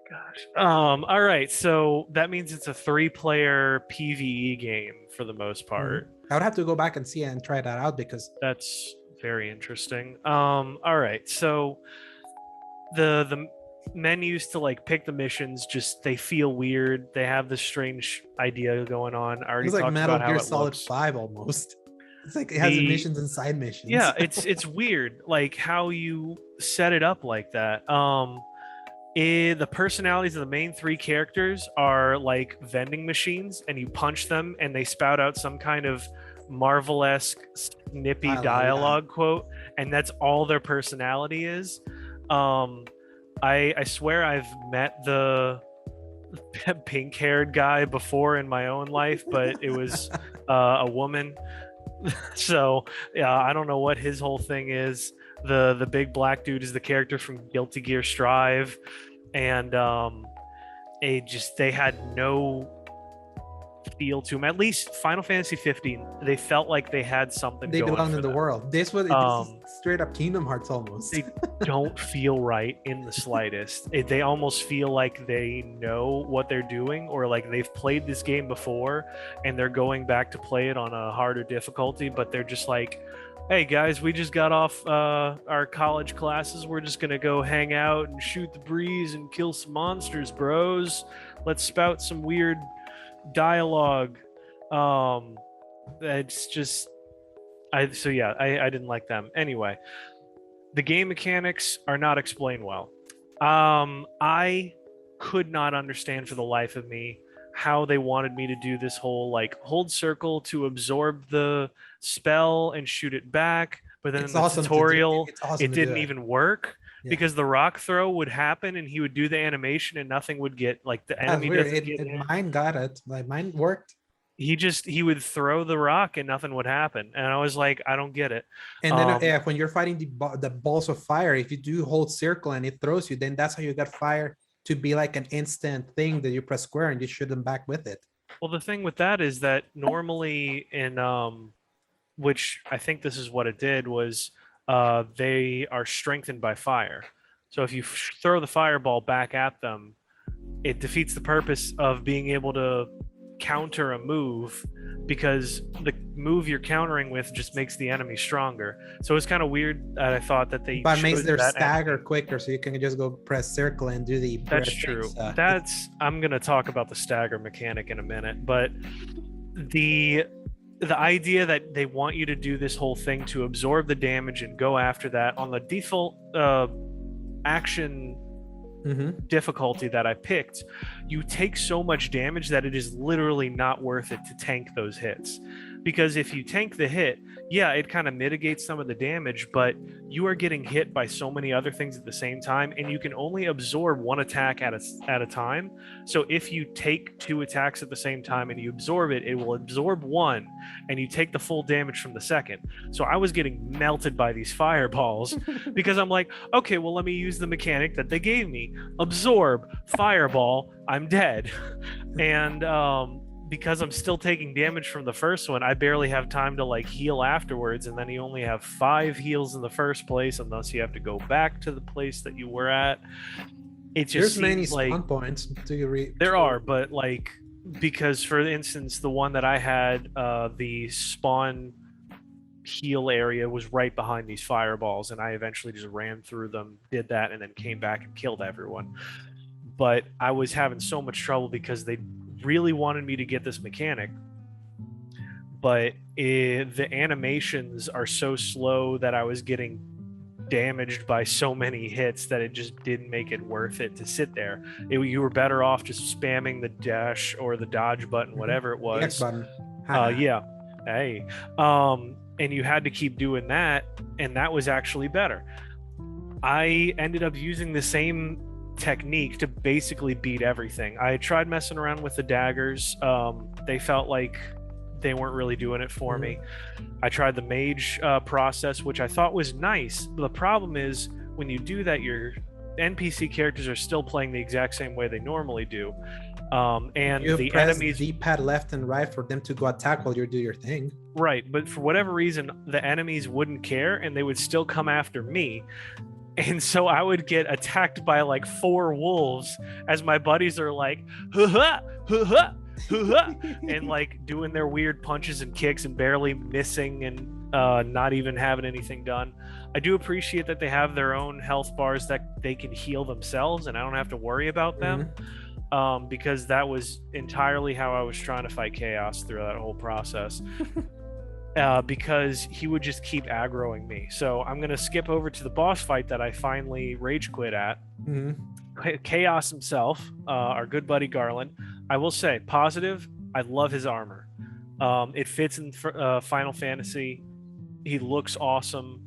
S1: Gosh. All right, so that means it's a 3-player PvE game for the most part.
S2: I would have to go back and see it and try that out, because
S1: that's very interesting. All right, so the menus to like pick the missions, just they feel weird. They have this strange idea going on. I already
S2: it's like
S1: talked
S2: Metal
S1: about
S2: Gear
S1: how it
S2: Solid
S1: looks.
S2: 5 almost. It's like it has missions and side missions.
S1: Yeah, it's weird, like how you set it up like that. The personalities of the main 3 characters are like vending machines, and you punch them and they spout out some kind of Marvel-esque snippy dialogue quote, and that's all their personality is. I swear I've met the pink-haired guy before in my own life, but it was a woman. So yeah, I don't know what his whole thing is. The big black dude is the character from Guilty Gear Strive, and they had no feel to them. At least Final Fantasy 15, they felt like they had something
S2: They
S1: going
S2: belong
S1: for
S2: in the
S1: them.
S2: world. This is straight up Kingdom Hearts almost.
S1: They don't feel right in the slightest. They almost feel like they know what they're doing, or like they've played this game before and they're going back to play it on a harder difficulty, but they're just like, hey guys, we just got off our college classes. We're just gonna go hang out and shoot the breeze and kill some monsters, bros. Let's spout some weird dialogue. Um, it's just I didn't like them. Anyway, the game mechanics are not explained well. I could not understand for the life of me how they wanted me to do this whole like hold circle to absorb the spell and shoot it back, but then in
S2: It's
S1: the
S2: awesome to do.
S1: tutorial
S2: It's awesome
S1: it
S2: to do
S1: didn't
S2: it.
S1: even work
S2: Yeah.
S1: because the rock throw would happen and he would do the animation and nothing would get, like, the
S2: That's
S1: enemy
S2: weird.
S1: doesn't get hit.
S2: Mine got it. Like mine worked.
S1: He would throw the rock and nothing would happen, and I was like, I don't get it.
S2: And then when you're fighting the balls of fire, if you do hold circle and it throws you, then that's how you got fire to be like an instant thing that you press square and you shoot them back with it.
S1: Well, the thing with that is that normally in which I think this is what it did, was they are strengthened by fire. So if you throw the fireball back at them, it defeats the purpose of being able to counter a move, because the move you're countering with just makes the enemy stronger. So it's kind of weird that I thought that they
S2: But makes their stagger
S1: enemy
S2: quicker, so you can just go press circle and do the.
S1: That's true. I'm gonna talk about the stagger mechanic in a minute, but the idea that they want you to do this whole thing to absorb the damage and go after that on the default action difficulty that I picked, you take so much damage that it is literally not worth it to tank those hits. Because if you tank the hit, yeah, it kind of mitigates some of the damage, but you are getting hit by so many other things at the same time, and you can only absorb one attack at a time. So if you take two attacks at the same time and you absorb it, it will absorb one, and you take the full damage from the second. So I was getting melted by these fireballs because I'm like, okay, well, let me use the mechanic that they gave me. Absorb, fireball, I'm dead. And because I'm still taking damage from the first one, I barely have time to like heal afterwards, and then you only have 5 heals in the first place unless you have to go back to the place that you were at. It just
S2: there's many
S1: like
S2: spawn points
S1: there are, but like, because for instance, the one that I had, the spawn heal area was right behind these fireballs, and I eventually just ran through them, did that, and then came back and killed everyone. But I was having so much trouble because they really wanted me to get this mechanic, but the animations are so slow that I was getting damaged by so many hits that it just didn't make it worth it to sit there. You were better off just spamming the dash or the dodge button, whatever it was.
S2: X button.
S1: Yeah. Hey. And you had to keep doing that, and that was actually better. I ended up using the same technique to basically beat everything. I tried messing around with the daggers. They felt like they weren't really doing it for me. I tried the mage process, which I thought was nice. The problem is when you do that, your NPC characters are still playing the exact same way they normally do. And
S2: you
S1: the
S2: press
S1: enemies
S2: D-pad left and right for them to go attack while you do your thing.
S1: Right, but for whatever reason, the enemies wouldn't care and they would still come after me. And so I would get attacked by like 4 wolves as my buddies are like, ha ha, and like doing their weird punches and kicks and barely missing and not even having anything done. I do appreciate that they have their own health bars that they can heal themselves and I don't have to worry about them, because that was entirely how I was trying to fight chaos through that whole process. Because he would just keep aggroing me. So I'm going to skip over to the boss fight that I finally rage quit at. Chaos himself, our good buddy Garland. I will say, positive, I love his armor. It fits in Final Fantasy. He looks awesome.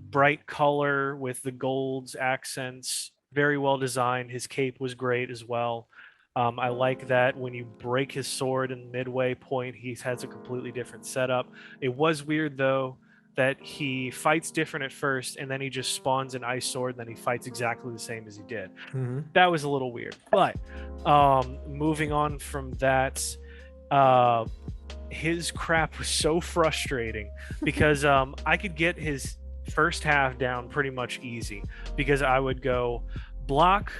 S1: Bright color with the golds, accents, very well designed. His cape was great as well. I like that when you break his sword in the midway point, he has a completely different setup. It was weird though that he fights different at first, and then he just spawns an ice sword, and then he fights exactly the same as he did.
S2: Mm-hmm.
S1: That was a little weird. But moving on from that, uh, his crap was so frustrating because I could get his first half down pretty much easy because I would go block,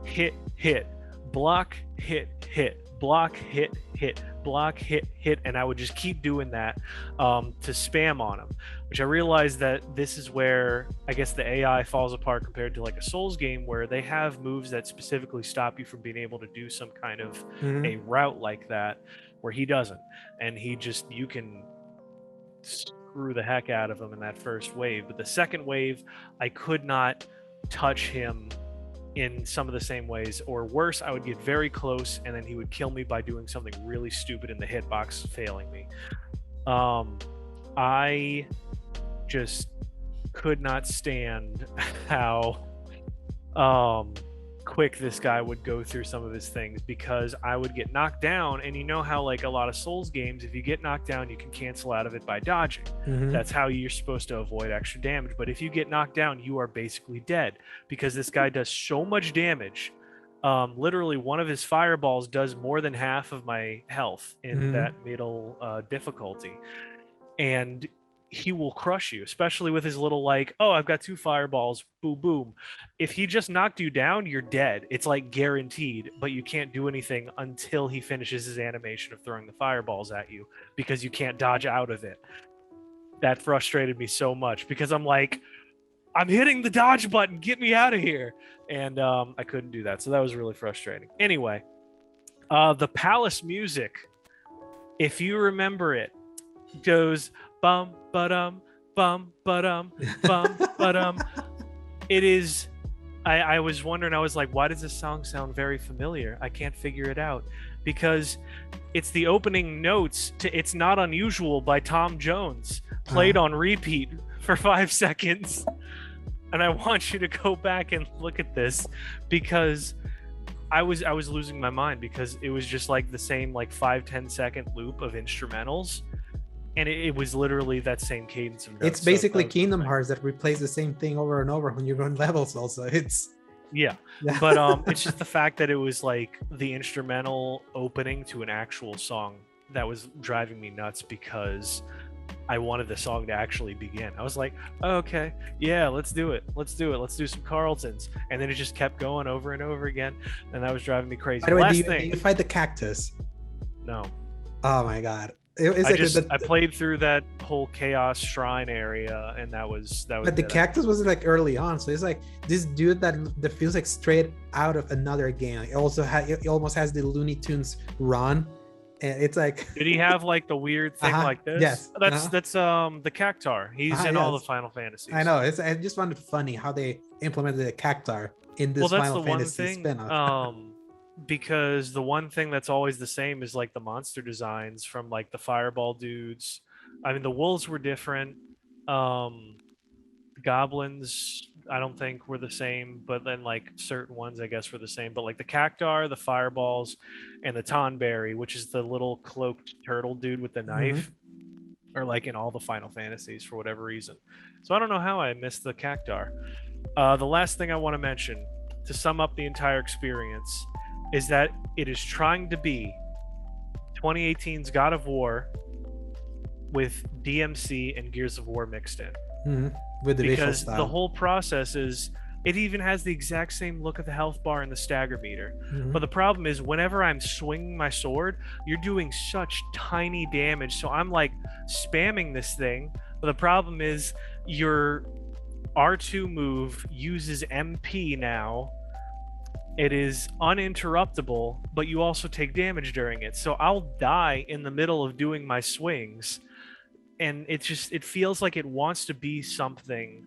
S1: hit, hit, block, hit, hit, block, hit, hit, block, hit, hit, and I would just keep doing that to spam on him, which I realized that this is where I guess the AI falls apart compared to like a Souls game where they have moves that specifically stop you from being able to do some kind of a route like that, where he doesn't, and he just, you can screw the heck out of him in that first wave. But the second wave, I could not touch him in some of the same ways, or worse, I would get very close and then he would kill me by doing something really stupid in the hitbox failing me. I just could not stand how quick this guy would go through some of his things, because I would get knocked down, and you know how like a lot of Souls games, if you get knocked down you can cancel out of it by dodging. That's how you're supposed to avoid extra damage. But if you get knocked down, you are basically dead, because this guy does so much damage. Literally one of his fireballs does more than half of my health in that middle difficulty, and he will crush you, especially with his little like, oh, I've got 2 fireballs, boom, boom. If he just knocked you down, you're dead. It's like guaranteed, but you can't do anything until he finishes his animation of throwing the fireballs at you, because you can't dodge out of it. That frustrated me so much, because I'm like, I'm hitting the dodge button, get me out of here. And I couldn't do that. So that was really frustrating. Anyway, the palace music, if you remember it, goes bum ba-dum bum ba-dum bum ba-dum. It is, I was wondering, I was like, why does this song sound very familiar? I can't figure it out, because it's the opening notes to It's Not Unusual by Tom Jones, played on repeat for 5 seconds. And I want you to go back and look at this, because I was losing my mind, because it was just like the same like 5-10 second loop of instrumentals, and it was literally that same cadence of notes.
S2: It's basically Kingdom Hearts that replays the same thing over and over when you run levels also. It's
S1: but it's just the fact that it was like the instrumental opening to an actual song that was driving me nuts, because I wanted the song to actually begin. I was like, oh, okay, yeah, let's do it. Let's do some Carltons. And then it just kept going over and over again, and that was driving me crazy.
S2: By the way, do you fight the cactus?
S1: No.
S2: Oh my god.
S1: I played through that whole Chaos Shrine area, and that was.
S2: But the cactus was like early on, so it's like this dude that feels like straight out of another game. It almost has the Looney Tunes run, and it's like.
S1: Did he have like the weird thing like this?
S2: Yes.
S1: That's the Cactar. He's in all the Final Fantasies.
S2: I know. I just found it funny how they implemented the Cactar in this Final Fantasy spin-off.
S1: Because the one thing that's always the same is like the monster designs from like the Fireball dudes. I mean, the wolves were different. Goblins, I don't think were the same, but then like certain ones I guess were the same. But like the Cactar, the Fireballs, and the Tonberry, which is the little cloaked turtle dude with the knife, are like in all the Final Fantasies for whatever reason. So I don't know how I missed the Cactar. The last thing I want to mention to sum up the entire experience is that it is trying to be 2018's God of War with DMC and Gears of War mixed in.
S2: With the visual
S1: because
S2: style.
S1: The whole process is, it even has the exact same look of the health bar and the stagger meter. But the problem is, whenever I'm swinging my sword, you're doing such tiny damage. So I'm like spamming this thing. But the problem is, your R2 move uses MP now. It is uninterruptible, but you also take damage during it. So I'll die in the middle of doing my swings. And it feels like it wants to be something,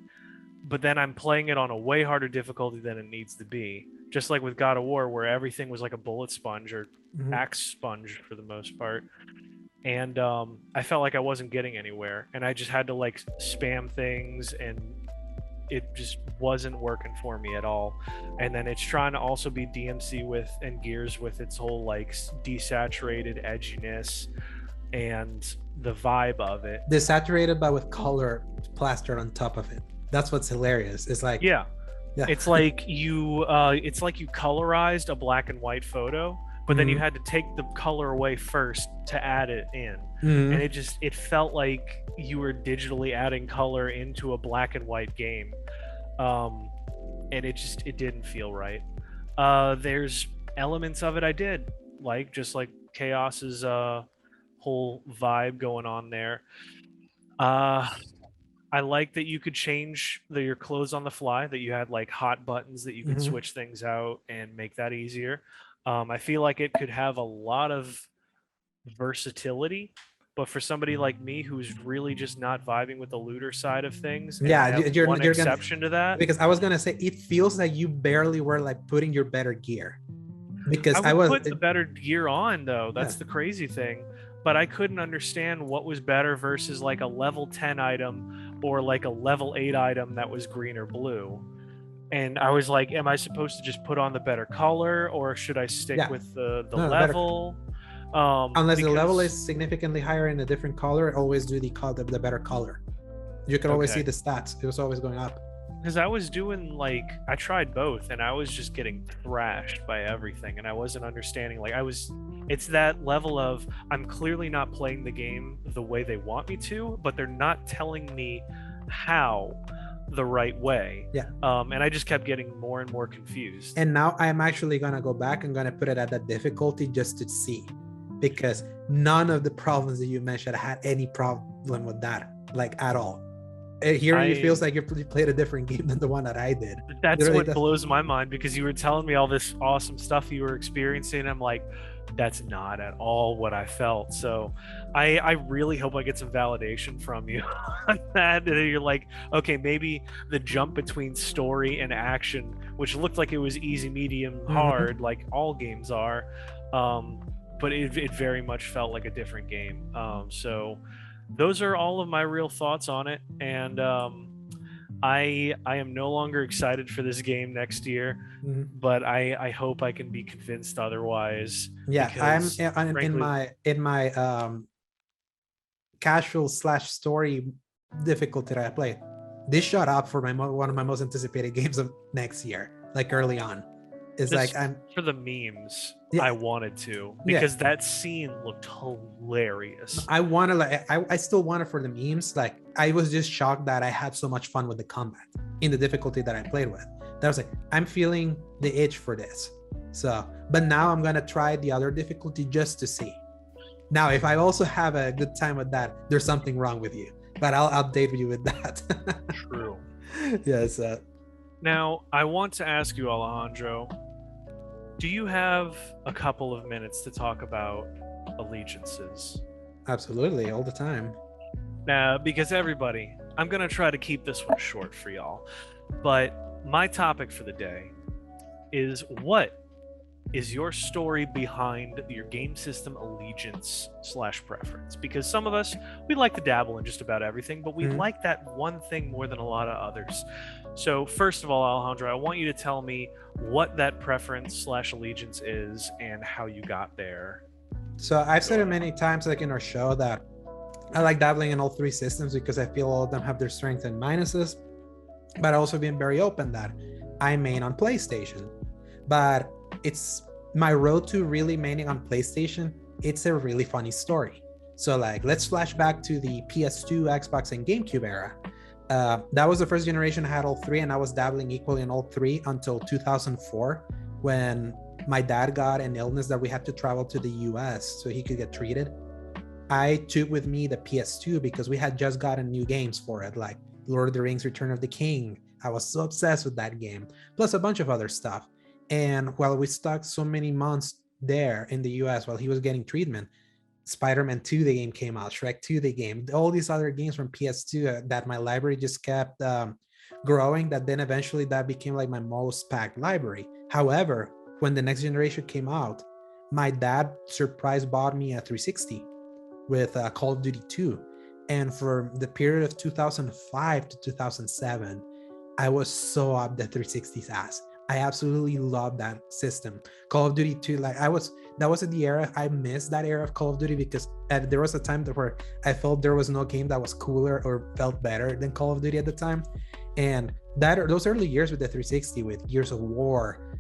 S1: but then I'm playing it on a way harder difficulty than it needs to be. Just like with God of War, where everything was like a bullet sponge or axe sponge for the most part. And I felt like I wasn't getting anywhere. And I just had to like spam things and it just wasn't working for me at all. And then it's trying to also be DMC with and Gears with its whole like desaturated edginess and the vibe of it.
S2: Desaturated, but with color plastered on top of it. That's what's hilarious. It's like,
S1: yeah. It's like you colorized a black and white photo, but then you had to take the color away first to add it in. And it felt like you were digitally adding color into a black and white game. And it didn't feel right. There's elements of it I did like, just like Chaos's whole vibe going on there. I like that you could change your clothes on the fly, that you had like hot buttons that you could switch things out and make that easier. I feel like it could have a lot of versatility, but for somebody like me who's really just not vibing with the looter side of things,
S2: you're
S1: one
S2: you're
S1: exception
S2: gonna,
S1: to that.
S2: Because I was gonna say it feels like you barely were like putting your better gear. Because
S1: I would put the better gear on though. That's the crazy thing. But I couldn't understand what was better versus like a level 10 item or like a level 8 item that was green or blue. And I was like, am I supposed to just put on the better color, or should I stick with the level?
S2: Unless the level is significantly higher in a different color, always do the better color. You can always see the stats. It was always going up.
S1: Because I was doing like, I tried both and I was just getting thrashed by everything, and I wasn't understanding. Like it's that level of, I'm clearly not playing the game the way they want me to, but they're not telling me how the right way. And I just kept getting more and more confused.
S2: And now I'm actually gonna go back and gonna put it at that difficulty just to see, because none of the problems that you mentioned had any problem with that, like at all. Hearing it feels like you played a different game than the one that I did.
S1: That's what blows my mind, because you were telling me all this awesome stuff you were experiencing, and I'm like, that's not at all what I felt. So I really hope I get some validation from you on that. And you're like, okay, maybe the jump between story and action, which looked like it was easy, medium, hard, like all games are, but it very much felt like a different game. So those are all of my real thoughts on it, and I am no longer excited for this game next year, but I hope I can be convinced otherwise.
S2: I'm frankly, in my casual / story difficulty that I played. This shot up for one of my most anticipated games of next year, like early on. It's
S1: just
S2: like I'm
S1: for the memes. I wanted to, because that scene looked hilarious.
S2: I want to like I still want it for the memes. Like I was just shocked that I had so much fun with the combat in the difficulty that I played with. That was like, I'm feeling the itch for this. So, but now I'm gonna try the other difficulty just to see. Now, if I also have a good time with that, there's something wrong with you. But I'll update you with that.
S1: True.
S2: Yes.
S1: Now, I want to ask you, Alejandro, do you have a couple of minutes to talk about allegiances?
S2: Absolutely, all the time.
S1: Now, because everybody, I'm going to try to keep this one short for y'all, but my topic for the day is, what is your story behind your game system allegiance / preference? Because some of us, we like to dabble in just about everything, but we like that one thing more than a lot of others. So first of all, Alejandro, I want you to tell me what that preference / allegiance is and how you got there.
S2: So I've said it many times, like in our show, that I like dabbling in all three systems because I feel all of them have their strengths and minuses, but also being very open that I main on PlayStation. But it's my road to really maining on PlayStation. It's a really funny story. So like, let's flash back to the PS2, Xbox, and GameCube era. That was the first generation I had all three, and I was dabbling equally in all three until 2004, when my dad got an illness that we had to travel to the US so he could get treated. I took with me the PS2 because we had just gotten new games for it, like Lord of the Rings, Return of the King. I was so obsessed with that game, plus a bunch of other stuff. And while we stuck so many months there in the US while he was getting treatment, Spider-Man 2, the game came out, Shrek 2, the game, all these other games from PS2 that my library just kept growing, that then eventually that became like my most packed library. However, when the next generation came out, my dad surprise bought me a 360 with Call of Duty 2. And for the period of 2005 to 2007, I was so up the 360's ass. I absolutely love that system. Call of Duty 2, like that was at the era, I missed that era of Call of Duty because there was a time where I felt there was no game that was cooler or felt better than Call of Duty at the time. And those early years with the 360, with Gears of War,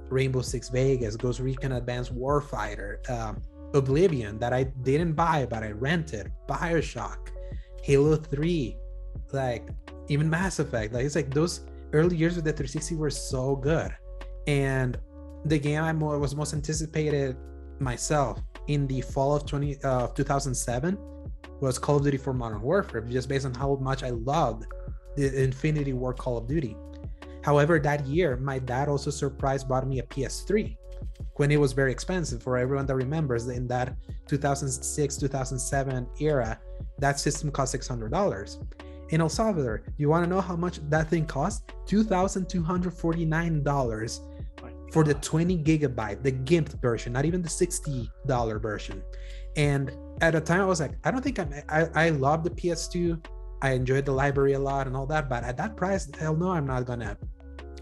S2: Rainbow Six Vegas, Ghost Recon Advanced Warfighter, Oblivion, that I didn't buy but I rented, Bioshock, Halo 3, like even Mass Effect. Like it's like those early years with the 360 were so good. And the game I was most anticipated myself in the fall of 2007 was Call of Duty 4 Modern Warfare, just based on how much I loved the Infinity War Call of Duty. However, that year, my dad also surprise bought me a PS3 when it was very expensive. For everyone that remembers, in that 2006, 2007 era, that system cost $600. In El Salvador, you want to know how much that thing cost? $2,249 for the 20 gigabyte, the GIMP version, not even the $60 version. And at the time, I was like, I don't think I love the PS2. I enjoyed the library a lot and all that, but at that price, hell no, I'm not gonna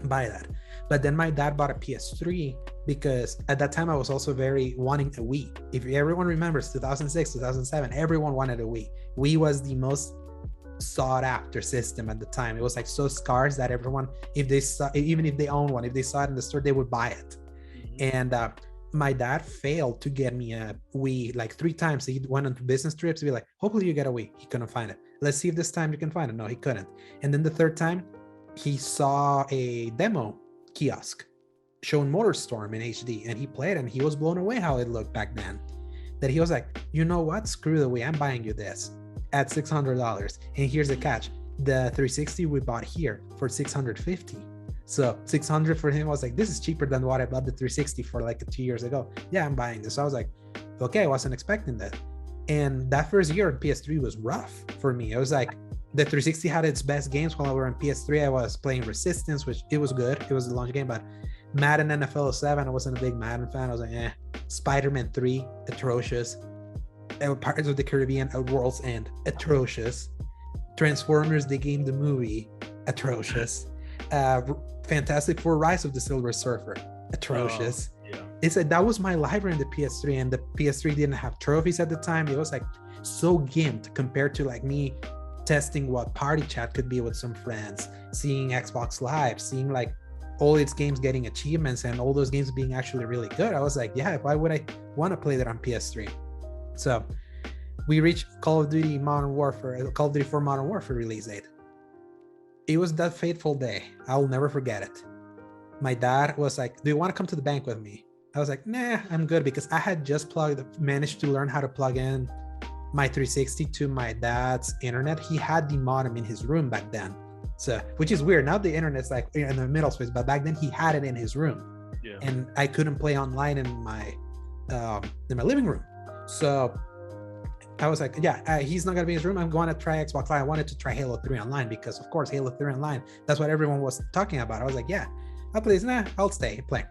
S2: buy that. But then my dad bought a PS3 because at that time I was also very wanting a Wii. If everyone remembers 2006, 2007, everyone wanted a Wii. Wii was the most sought after system at the time. It was like so scarce that everyone, if they saw, even if they own one, if they saw it in the store, they would buy it. And my dad failed to get me a Wii like 3 times. He went on business trips to be like, hopefully you get a Wii. He couldn't find it. Let's see if this time you can find it. No, he couldn't. And then the 3rd time, he saw a demo kiosk showing MotorStorm in HD, and he played it, and he was blown away how it looked back then. That he was like, you know what? Screw the Wii. I'm buying you this at $600. And here's the catch: the 360 we bought here for $650. So $600 for him was like, this is cheaper than what I bought the 360 for like 2 years ago. Yeah, I'm buying this. So I was like, okay, I wasn't expecting that. And that first year on PS3 was rough for me. It was like the 360 had its best games while I was on PS3. I was playing Resistance, which it was good. It was a launch game, but Madden NFL 7, I wasn't a big Madden fan. I was like, Spider-Man 3, atrocious. Pirates of the Caribbean, World's End, atrocious. Transformers, the game, the movie, atrocious. Fantastic Four: Rise of the Silver Surfer, atrocious. It's like that was my library in the PS3, and the PS3 didn't have trophies at the time. It was like so gimped compared to like me testing what party chat could be with some friends, seeing Xbox Live, seeing like all its games getting achievements and all those games being actually really good. I was like, yeah, why would I want to play that on PS3? So we reached Call of Duty Modern Warfare, Call of Duty 4 Modern Warfare release date. It was that fateful day. I'll never forget it. My dad was like, do you want to come to the bank with me? I was like, nah, I'm good, because I had just managed to learn how to plug in my 360 to my dad's internet. He had the modem in his room back then. So, which is weird. Now the internet's like in the middle space, but back then he had it in his room. Yeah. And I couldn't play online in my living room. So I was like, yeah, he's not gonna be in his room. I'm going to try Xbox Live. I wanted to try Halo 3 online because, of course, Halo 3 online, that's what everyone was talking about. I was like, yeah, I'll play this. Nah, I'll stay play.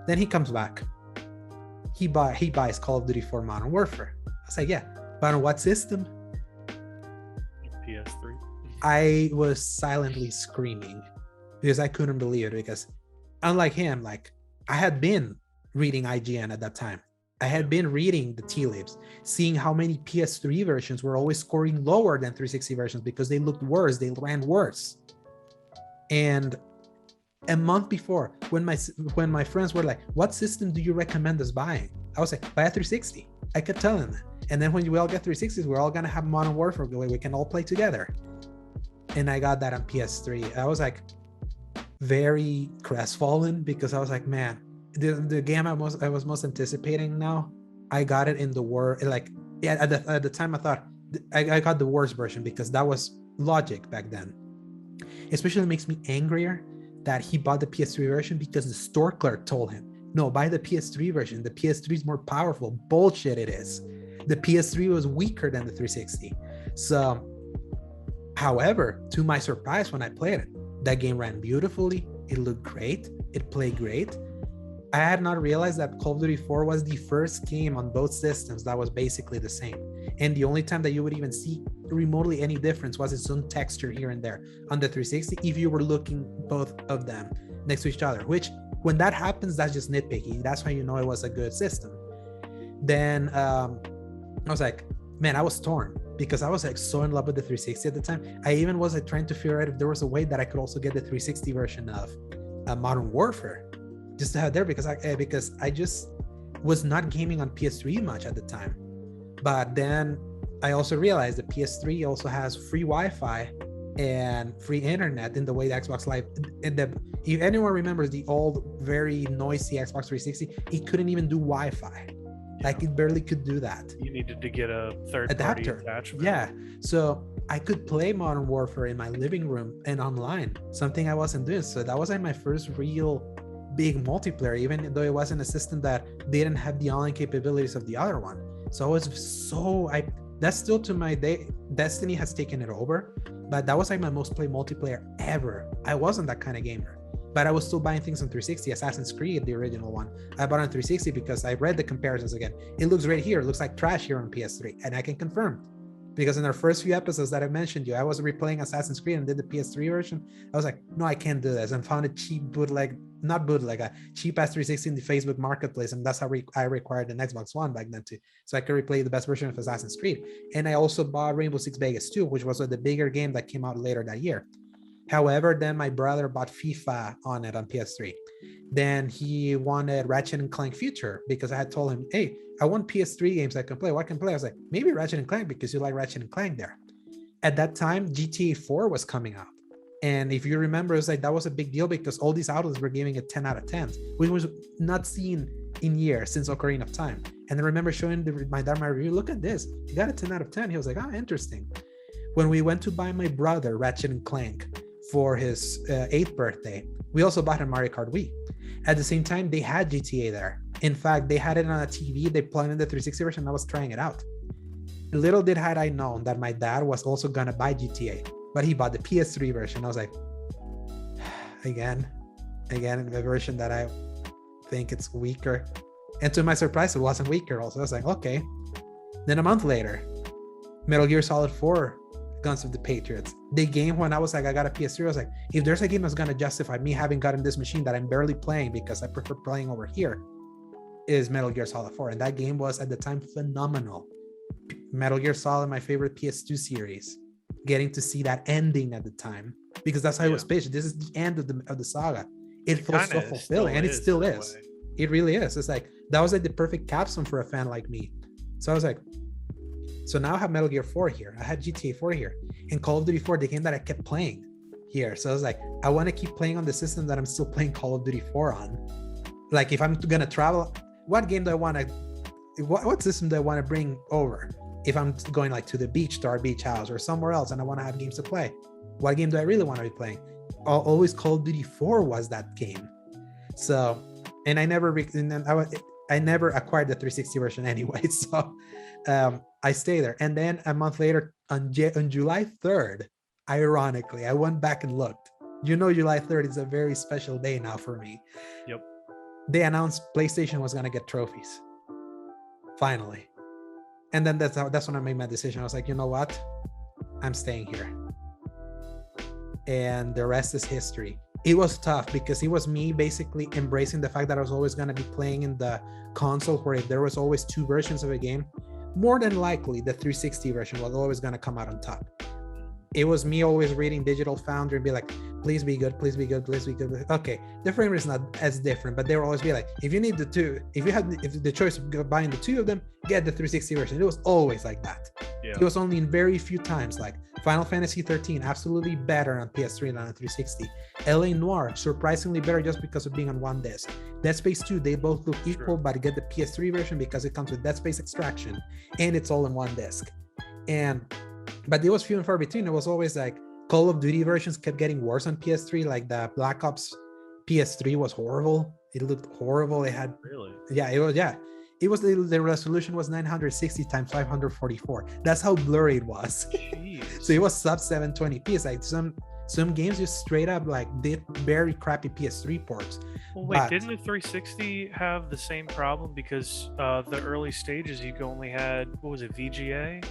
S2: Then he comes back. He buys Call of Duty 4 Modern Warfare. I was like, yeah, but on what system?
S1: PS3.
S2: I was silently screaming because I couldn't believe it, because unlike him, like I had been reading IGN at that time. I had been reading the tea leaves, seeing how many PS3 versions were always scoring lower than 360 versions because they looked worse, they ran worse. And a month before, when my friends were like, what system do you recommend us buying? I was like, buy a 360. I kept telling them. And then when we all get 360s, we're all gonna have Modern Warfare the way we can all play together. And I got that on PS3. I was like very crestfallen because I was like, man, the game I was most anticipating now, I got it in the worst. Like, yeah, at the time I thought I got the worst version because that was logic back then. Especially makes me angrier that he bought the PS3 version because the store clerk told him, no, buy the PS3 version. The PS3 is more powerful. Bullshit it is. The PS3 was weaker than the 360. So, however, to my surprise, when I played it, that game ran beautifully. It looked great. It played great. I had not realized that Call of Duty 4 was the first game on both systems that was basically the same. And the only time that you would even see remotely any difference was its own texture here and there on the 360 if you were looking both of them next to each other, which when that happens, that's just nitpicky. That's how you know it was a good system. Then I was like, man, I was torn because I was like so in love with the 360 at the time. I even was like trying to figure out if there was a way that I could also get the 360 version of Modern Warfare just to have there, because I just was not gaming on PS3 much at the time. But then I also realized that PS3 also has free Wi-Fi and free internet in the way the Xbox Live. If anyone remembers the old, very noisy Xbox 360, it couldn't even do Wi-Fi. Like it barely could do that.
S1: You needed to get a third-party attachment.
S2: Yeah, so I could play Modern Warfare in my living room and online, something I wasn't doing. So that was like my first real big multiplayer, even though it wasn't a system that didn't have the online capabilities of the other one. So I was that's still to my day, Destiny has taken it over, but that was like my most played multiplayer ever. I wasn't that kind of gamer, but I was still buying things on 360. Assassin's Creed, the original one, I bought on 360 because I read the comparisons again. It looks great here. It looks like trash here on PS3. And I can confirm, because in our first few episodes that I mentioned you, I was replaying Assassin's Creed and did the PS3 version. I was like, no, I can't do this, and found a cheap bootleg, not bootleg, a cheap ass 360 in the Facebook marketplace. And that's how I required an Xbox One back then too, so I could replay the best version of Assassin's Creed. And I also bought Rainbow Six Vegas 2, which was the bigger game that came out later that year. However, then my brother bought FIFA on it on PS3. Then he wanted Ratchet and Clank Future because I had told him, hey, I want PS3 games I can play. What can I play? I was like, maybe Ratchet and Clank because you like Ratchet and Clank there. At that time, GTA 4 was coming out. And if you remember, it was like that was a big deal because all these outlets were giving it 10 out of 10, which was not seen in years since Ocarina of Time. And I remember showing my dad my review, look at this, you got a 10 out of 10. He was like, oh, interesting. When we went to buy my brother Ratchet and Clank for his 8th birthday, we also bought a Mario Kart Wii. At the same time, they had GTA there. In fact, they had it on a TV. They plugged in the 360 version. I was trying it out. Little did had I known that my dad was also gonna buy GTA, but he bought the PS3 version. I was like, again, the version that I think it's weaker. And to my surprise, it wasn't weaker also. I was like, okay. Then a month later, Metal Gear Solid 4, Guns of the Patriots. The game when I was like, I got a PS3, I was like, if there's a game that's gonna justify me having gotten this machine that I'm barely playing because I prefer playing over here, is Metal Gear Solid 4. And that game was at the time phenomenal. Metal Gear Solid, my favorite PS2 series. Getting to see that ending at the time, because that's how it was pitched. This is the end of the saga. It felt so fulfilling, and it still is. It really is. It's like that was like the perfect capstone for a fan like me. So I was like, so now I have Metal Gear 4 here. I had GTA 4 here, and Call of Duty 4, the game that I kept playing here. So I was like, I want to keep playing on the system that I'm still playing Call of Duty 4 on. Like if I'm gonna travel, what game do I want to? What system do I want to bring over? If I'm going like to the beach, to our beach house or somewhere else, and I want to have games to play, what game do I really want to be playing? Always Call of Duty 4 was that game. So, and I never acquired the 360 version anyway. So I stay there. And then a month later, on July 3rd, ironically, I went back and looked. You know, July 3rd is a very special day now for me.
S1: Yep.
S2: They announced PlayStation was going to get trophies. Finally. And then that's when I made my decision. I was like, you know what? I'm staying here. And the rest is history. It was tough because it was me basically embracing the fact that I was always going to be playing in the console, where if there was always two versions of a game, more than likely the 360 version was always going to come out on top. It was me always reading Digital Foundry and be like, please be good, please be good, please be good. Okay, the frame rate is not as different, but they will always be like, if you need the two, if the choice of buying the two of them, get the 360 version. It was always like that. Yeah. It was only in very few times, like Final Fantasy 13, absolutely better on PS3 than on 360. LA Noire, surprisingly better just because of being on one disc. Dead Space 2, they both look equal, but get the PS3 version because it comes with Dead Space Extraction and it's all in one disc. But it was few and far between. It was always like Call of Duty versions kept getting worse on PS3. Like the Black Ops PS3 was horrible. It looked horrible. It had It was the resolution was 960 times 544. That's how blurry it was. So it was sub 720p. It's like some games just straight up like did very crappy PS3 ports.
S1: Well, wait, didn't the 360 have the same problem? Because the early stages, you only had, what was it, VGA?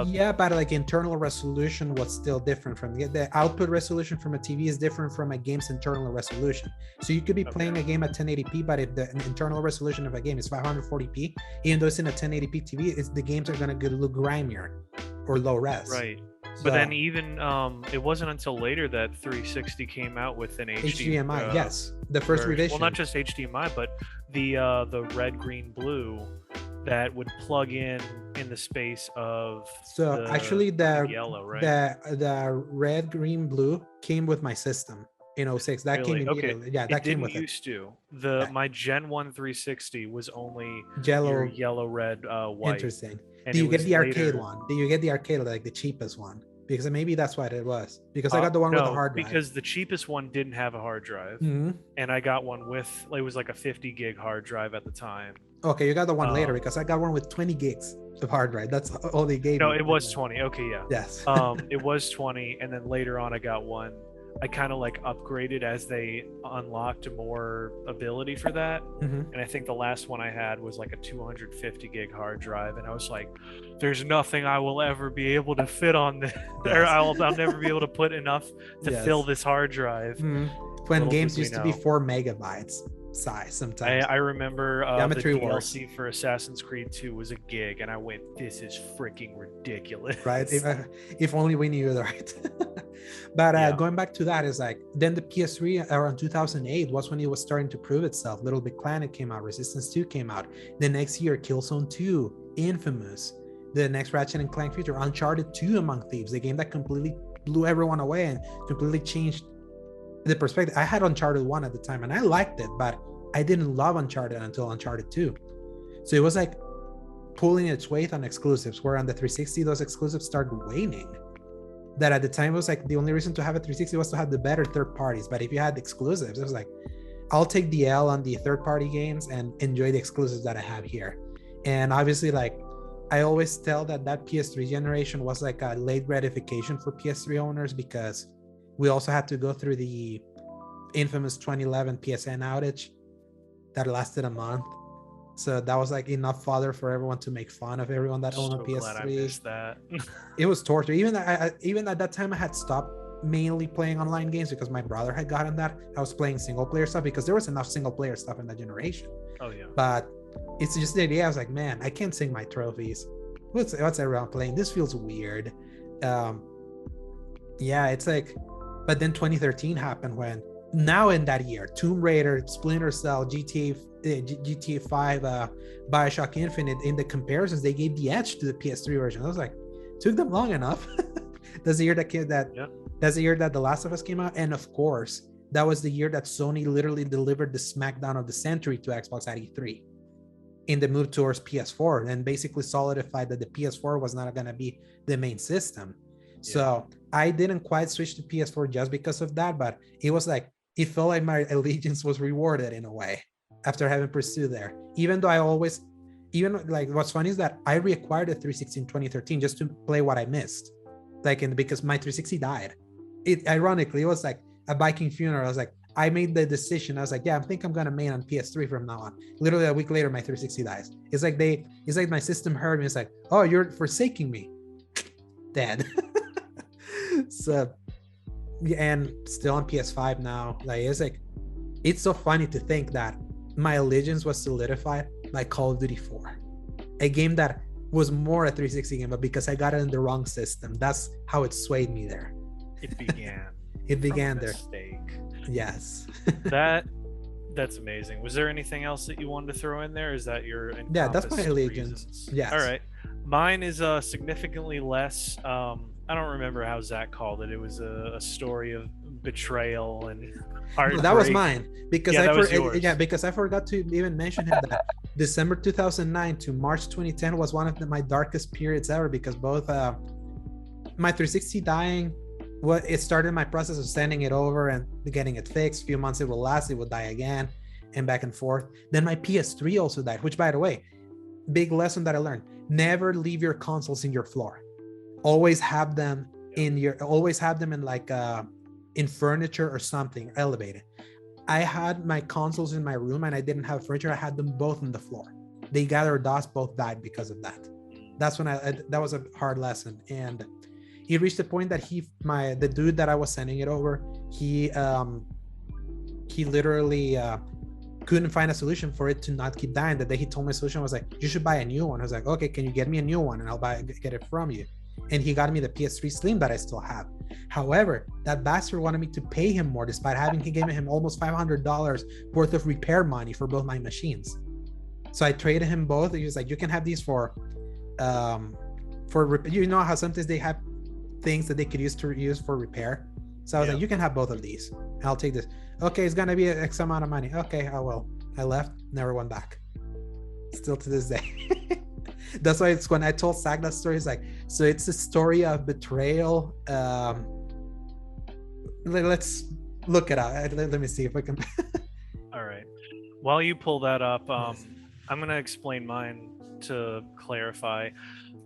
S2: Yeah, but like internal resolution was still different from the output resolution from a TV is different from a game's internal resolution. So you could be playing a game at 1080p, but if the internal resolution of a game is 540p, even though it's in a 1080p TV, the games are gonna look grimier or low res.
S1: Right. So, but then even it wasn't until later that 360 came out with an
S2: HDMI. Yes, the first revision.
S1: Well, not just HDMI, but the red, green, blue that would plug in the space of
S2: actually the
S1: yellow, right?
S2: The red, green, blue came with my system in 06. That came immediately. Okay. Yeah, that came with
S1: used
S2: it.
S1: To. My Gen 1 360 was only
S2: yellow,
S1: red, white.
S2: Interesting. And do you get the arcade one? Do you get the arcade, like the cheapest one? Because maybe that's what it was. Because I got the one with the hard drive.
S1: Because the cheapest one didn't have a hard drive, and I got one with it was like a 50 gig hard drive at the time.
S2: Okay, you got the one later because I got one with 20 gigs of hard drive. That's all they gave me.
S1: No, it was 20. Okay, yeah.
S2: Yes.
S1: It was 20, and then later on I got one. I kind of like upgraded as they unlocked more ability for that. And I think the last one I had was like a 250 gig hard drive, and I was like, there's nothing I will ever be able to fit on this. Or I'll never be able to put enough to fill this hard drive.
S2: When games used to be 4 megabytes size sometimes.
S1: I remember
S2: Geometry
S1: the DLC for Assassin's Creed 2 was a gig, and I went, this is freaking ridiculous.
S2: Right? If only we knew that, right? But going back to that is like, then the PS3 around 2008 was when it was starting to prove itself. Little Big Planet came out, Resistance 2 came out. The next year, Killzone 2, Infamous, the next Ratchet and Clank feature, Uncharted 2 Among Thieves, the game that completely blew everyone away and completely changed the perspective. I had Uncharted 1 at the time and I liked it, but I didn't love Uncharted until Uncharted 2. So it was like pulling its weight on exclusives, where on the 360 those exclusives started waning. That at the time was like the only reason to have a 360 was to have the better third parties. But if you had exclusives, it was like, I'll take the L on the third party games and enjoy the exclusives that I have here. And obviously, like, I always tell that PS3 generation was like a late gratification for PS3 owners, because we also had to go through the infamous 2011 PSN outage that lasted a month. So that was like enough fodder for everyone to make fun of everyone that owned a PS3.
S1: Glad I missed that.
S2: It was torture. Even at that time, I had stopped mainly playing online games because my brother had gotten that. I was playing single player stuff because there was enough single player stuff in that generation.
S1: Oh yeah.
S2: But it's just the idea. I was like, man, I can't sing my trophies. What's everyone playing? This feels weird. Yeah, it's like, but then 2013 happened when now in that year, Tomb Raider, Splinter Cell, GTA 5, Bioshock Infinite, in the comparisons, they gave the edge to the PS3 version. I was like, took them long enough. That's the year that's the year that The Last of Us came out. And of course, that was the year that Sony literally delivered the smackdown of the century to Xbox at E3 in the move towards PS4, and basically solidified that the PS4 was not going to be the main system. Yeah. So I didn't quite switch to PS4 just because of that, but it was like, it felt like my allegiance was rewarded in a way after having pursued there. Even though what's funny is that I reacquired a 360 in 2013 just to play what I missed. Because my 360 died. Ironically, it was like a Viking funeral. I was like, I made the decision. I was like, yeah, I think I'm gonna main on PS3 from now on. Literally a week later, my 360 dies. It's like my system heard me. It's like, oh, you're forsaking me. Dead. So, and still on PS5 now. It's so funny to think that my allegiance was solidified by Call of Duty 4, a game that was more a 360 game, but because I got it in the wrong system, that's how it swayed me there.
S1: It began.
S2: It began there.
S1: Mistake.
S2: Yes.
S1: That's amazing. Was there anything else that you wanted to throw in there? Is that your
S2: that's my allegiance? Yes.
S1: All right. Mine is significantly less. I don't remember how Zach called it. It was a story of betrayal and heartbreak.
S2: No, that was mine because because I forgot to even mention him that December 2009 to March 2010 was one of my darkest periods ever, because both my 360 dying, it started my process of sending it over and getting it fixed. A few months it will last, it will die again, and back and forth. Then my PS3 also died, which, by the way, big lesson that I learned: never leave your consoles in your floor. Always have them in like in furniture or something elevated. I had my consoles in my room and I didn't have furniture. I had them both on the floor. They gathered dust, both died because of that. That's when that was a hard lesson. And he reached a point that the dude that I was sending it over, he literally couldn't find a solution for it to not keep dying. The day he told me a solution, was like, you should buy a new one. I was like, okay, can you get me a new one and I'll get it from you? And he got me the PS3 Slim that I still have. However, that bastard wanted me to pay him more, despite having given him almost $500 worth of repair money for both my machines. So I traded him both. He was like, you can have these for you know how sometimes they have things that they could use for repair. So I was like, you can have both of these. I'll take this. Okay, it's gonna be X amount of money. Okay, I will. I left, never went back. Still to this day. That's why it's when I told Zach that story, it's like, so it's a story of betrayal. Let's look it up. Let me see if I can.
S1: All right. While you pull that up, I'm going to explain mine to clarify.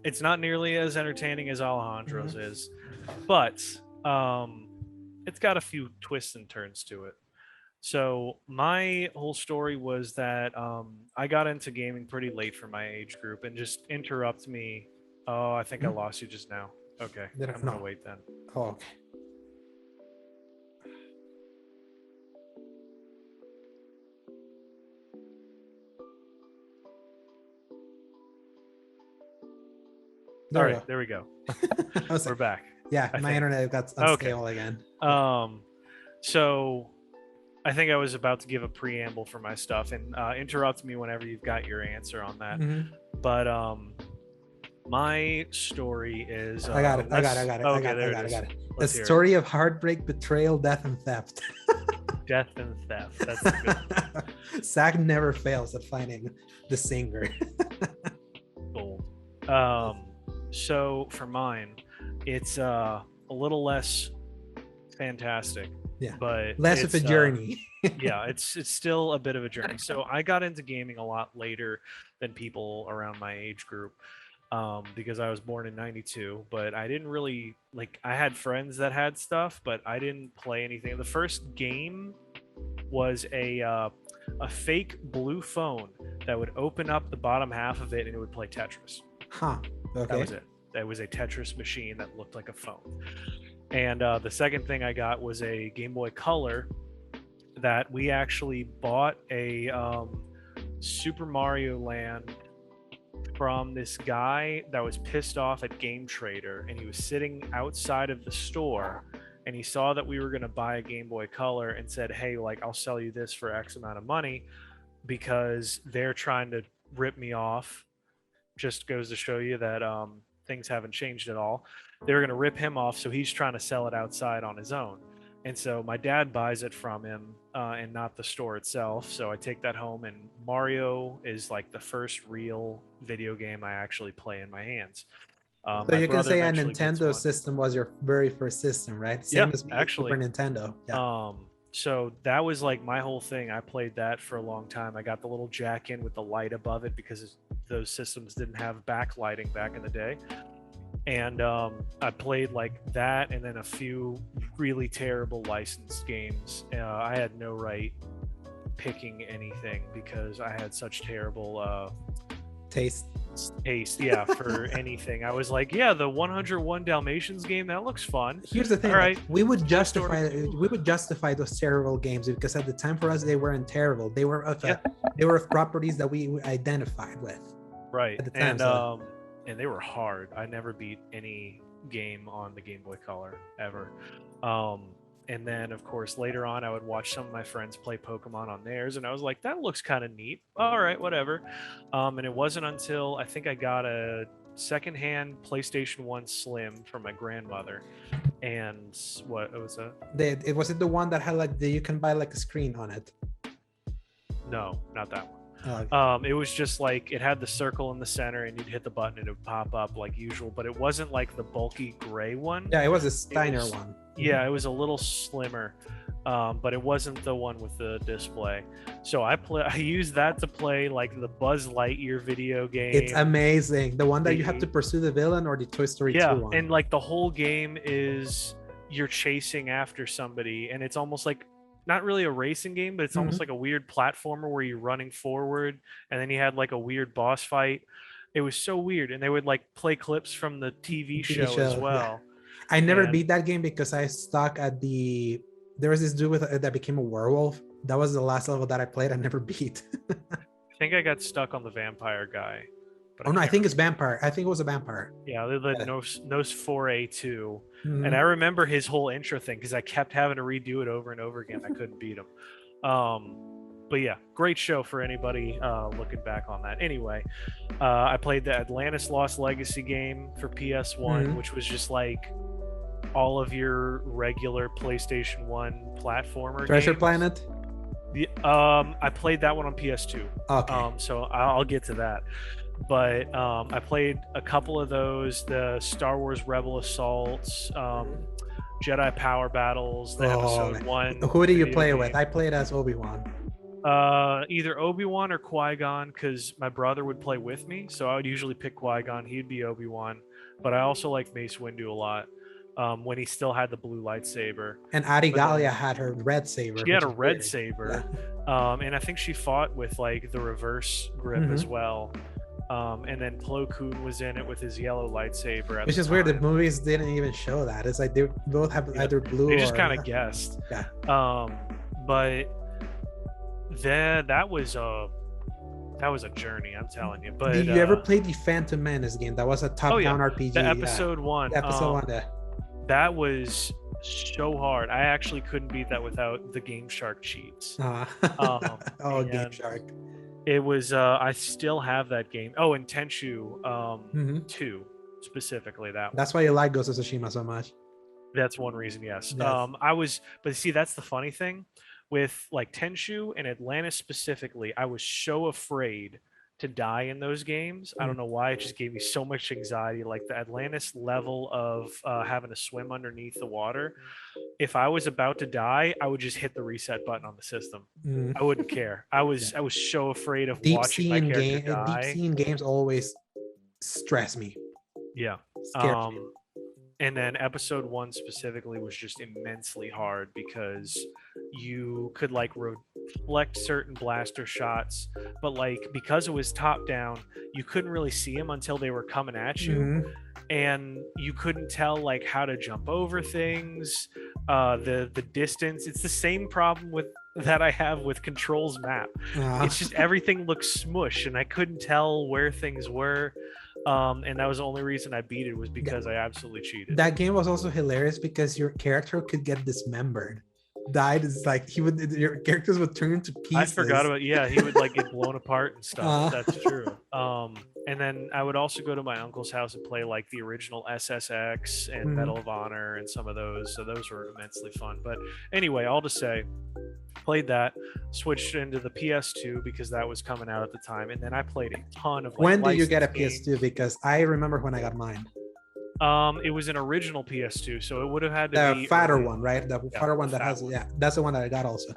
S1: It's not nearly as entertaining as Alejandro's is, but it's got a few twists and turns to it. So my whole story was that I got into gaming pretty late for my age group, and just interrupt me. Oh, I think I lost you just now. Okay, I'm going to wait then.
S2: Oh, okay.
S1: All right, there we go. We're back.
S2: Yeah, my internet got unstable again.
S1: So I think I was about to give a preamble for my stuff, and interrupt me whenever you've got your answer on that. But my story is
S2: I got it. The story of heartbreak, betrayal, death, and theft.
S1: Death and theft. That's good.
S2: Zach never fails at finding the singer.
S1: Gold. So for mine, it's a little less fantastic.
S2: Yeah,
S1: but
S2: less of a journey.
S1: Yeah, it's still a bit of a journey. So I got into gaming a lot later than people around my age group, because I was born in '92. But I didn't really I had friends that had stuff, but I didn't play anything. The first game was a fake blue phone that would open up the bottom half of it and it would play Tetris.
S2: Huh. Okay.
S1: That was it. That was a Tetris machine that looked like a phone. And the second thing I got was a Game Boy Color that we actually bought a Super Mario Land from this guy that was pissed off at Game Trader, and he was sitting outside of the store, and he saw that we were going to buy a Game Boy Color and said, hey, I'll sell you this for X amount of money because they're trying to rip me off. Just goes to show you that things haven't changed at all. They were going to rip him off, so he's trying to sell it outside on his own. And so my dad buys it from him and not the store itself. So I take that home, and Mario is the first real video game I actually play in my hands.
S2: So you can say a Nintendo system was your very first system, right? Same as
S1: actually,
S2: Super Nintendo. Yeah.
S1: So that was my whole thing. I played that for a long time. I got the little jack in with the light above it because those systems didn't have backlighting back in the day. And I played that, and then a few really terrible licensed games. I had no right picking anything because I had such terrible
S2: taste,
S1: yeah, for anything. I was the 101 Dalmatians game, that looks fun.
S2: Here's the thing, all right, we would justify those terrible games because at the time for us they weren't terrible. They were of properties that we identified with.
S1: Right. At the time, and they were hard. I never beat any game on the Game Boy Color ever. And then, of course, later on, I would watch some of my friends play Pokemon on theirs, and I was like, that looks kind of neat. All right, whatever. And it wasn't until I think I got a secondhand PlayStation 1 Slim from my grandmother. And what was that?
S2: Was it the one that had you can buy a screen on it?
S1: No, not that one.
S2: Oh, okay.
S1: It was just it had the circle in the center, and you'd hit the button and it would pop up like usual, but it wasn't the bulky gray one.
S2: Yeah, it was a Steiner one.
S1: Yeah, it was a little slimmer, but it wasn't the one with the display. So I used that to play the Buzz Lightyear video game.
S2: It's amazing. The one that you have to pursue the villain, or the Toy Story 2 one.
S1: And the whole game is you're chasing after somebody, and it's almost not really a racing game, but it's almost like a weird platformer where you're running forward, and then you had like a weird boss fight. It was so weird, and they would like play clips from the TV
S2: TV
S1: show as
S2: show, yeah.
S1: well.
S2: I never
S1: And
S2: beat that game because I stuck at there was this dude that became a werewolf. That was the last level that I played. I never beat.
S1: I think I got stuck on the vampire guy.
S2: But I think it's vampire. I think it was a vampire.
S1: Yeah, the Nos 4A2.
S2: Mm-hmm.
S1: And I remember his whole intro thing because I kept having to redo it over and over again. I couldn't beat him. But yeah, great show for anybody looking back on that. Anyway, I played the Atlantis Lost Legacy game for PS1, which was just like all of your regular PlayStation 1 platformer
S2: Treasure
S1: games.
S2: Planet?
S1: I played that one on PS2.
S2: Okay.
S1: So I'll get to that. But I played a couple of those, the Star Wars Rebel Assaults, Jedi Power Battles, the episode 1.
S2: Who do you play with? I played as Obi-Wan.
S1: Either Obi-Wan or Qui-Gon, because my brother would play with me, so I would usually pick Qui-Gon. He'd be Obi-Wan. But I also like Mace Windu a lot. When he still had the blue lightsaber.
S2: And Adigalia had her red saber.
S1: She had a red saber. Yeah. And I think she fought with like the reverse grip as well. And then Plo Koon was in it with his yellow lightsaber.
S2: Which is weird. The movies didn't even show that. It's like they both have either blue
S1: they just kind of guessed.
S2: Yeah.
S1: But then that was a journey, I'm telling you. But
S2: did you ever play the Phantom Menace game? That was a top-down RPG.
S1: The episode 1.
S2: The episode 1. Yeah.
S1: That was so hard. I actually couldn't beat that without the Game Shark cheats.
S2: Game Shark.
S1: It was I still have that game. Oh, and Tenchu 2 specifically, that one.
S2: That's why you like Ghost of Tsushima so much.
S1: That's one reason, yes.
S2: Yes.
S1: But see, that's the funny thing with like Tenchu and Atlantis specifically. I was so afraid to die in those games. I don't know why. It just gave me so much anxiety. Like the Atlantis level of having to swim underneath the water. If I was about to die, I would just hit the reset button on the system. I wouldn't care. I was so afraid of watching my character die.
S2: Deep sea games always stress me.
S1: Yeah.
S2: Scares me.
S1: And then episode 1 specifically was just immensely hard because you could like reflect certain blaster shots, but like because it was top down, you couldn't really see them until they were coming at you. And you couldn't tell like how to jump over things, the distance. It's the same problem that I have with Control's map. It's just everything looks smush and I couldn't tell where things were. And that was the only reason I beat it was because I absolutely cheated.
S2: That game was also hilarious because your character could get dismembered. Died is like your characters would turn to pieces.
S1: I forgot about he would like get blown apart and stuff. That's true. And then I would also go to my uncle's house and play like the original SSX and Medal of Honor and some of those. So those were immensely fun. But anyway, all to say, played that, switched into the PS2 because that was coming out at the time, and then I played a ton of. Like,
S2: when did you get a
S1: PS2?
S2: PS2? Because I remember when I got mine.
S1: It was an original PS2, so it would have had to be
S2: the fatter one, right? The fatter one that has that's the one that I got also.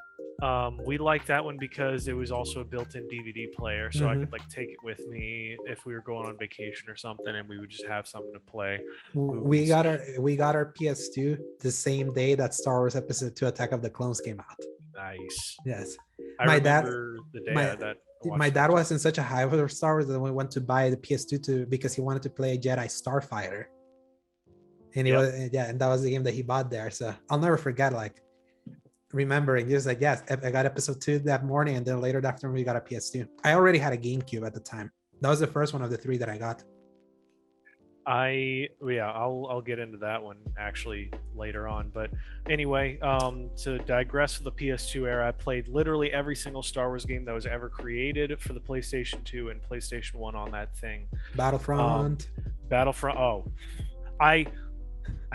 S1: We liked that one because it was also a built-in DVD player, so I could like take it with me if we were going on vacation or something, and we would just have something to play.
S2: We got our PS2 the same day that Star Wars Episode 2: Attack of the Clones came out.
S1: Nice.
S2: Yes.
S1: My dad
S2: was in such a high for Star Wars that we went to buy the PS2 because he wanted to play Jedi Starfighter. And and that was the game that he bought there. So I'll never forget, like, remembering just like, yes, I got episode 2 that morning, and then later that afternoon we got a PS2. I already had a GameCube at the time. That was the first one of the 3 that I got.
S1: I'll get into that one actually later on. But anyway, to digress for the PS2 era, I played literally every single Star Wars game that was ever created for the PlayStation 2 and PlayStation 1 on that thing.
S2: Battlefront.
S1: I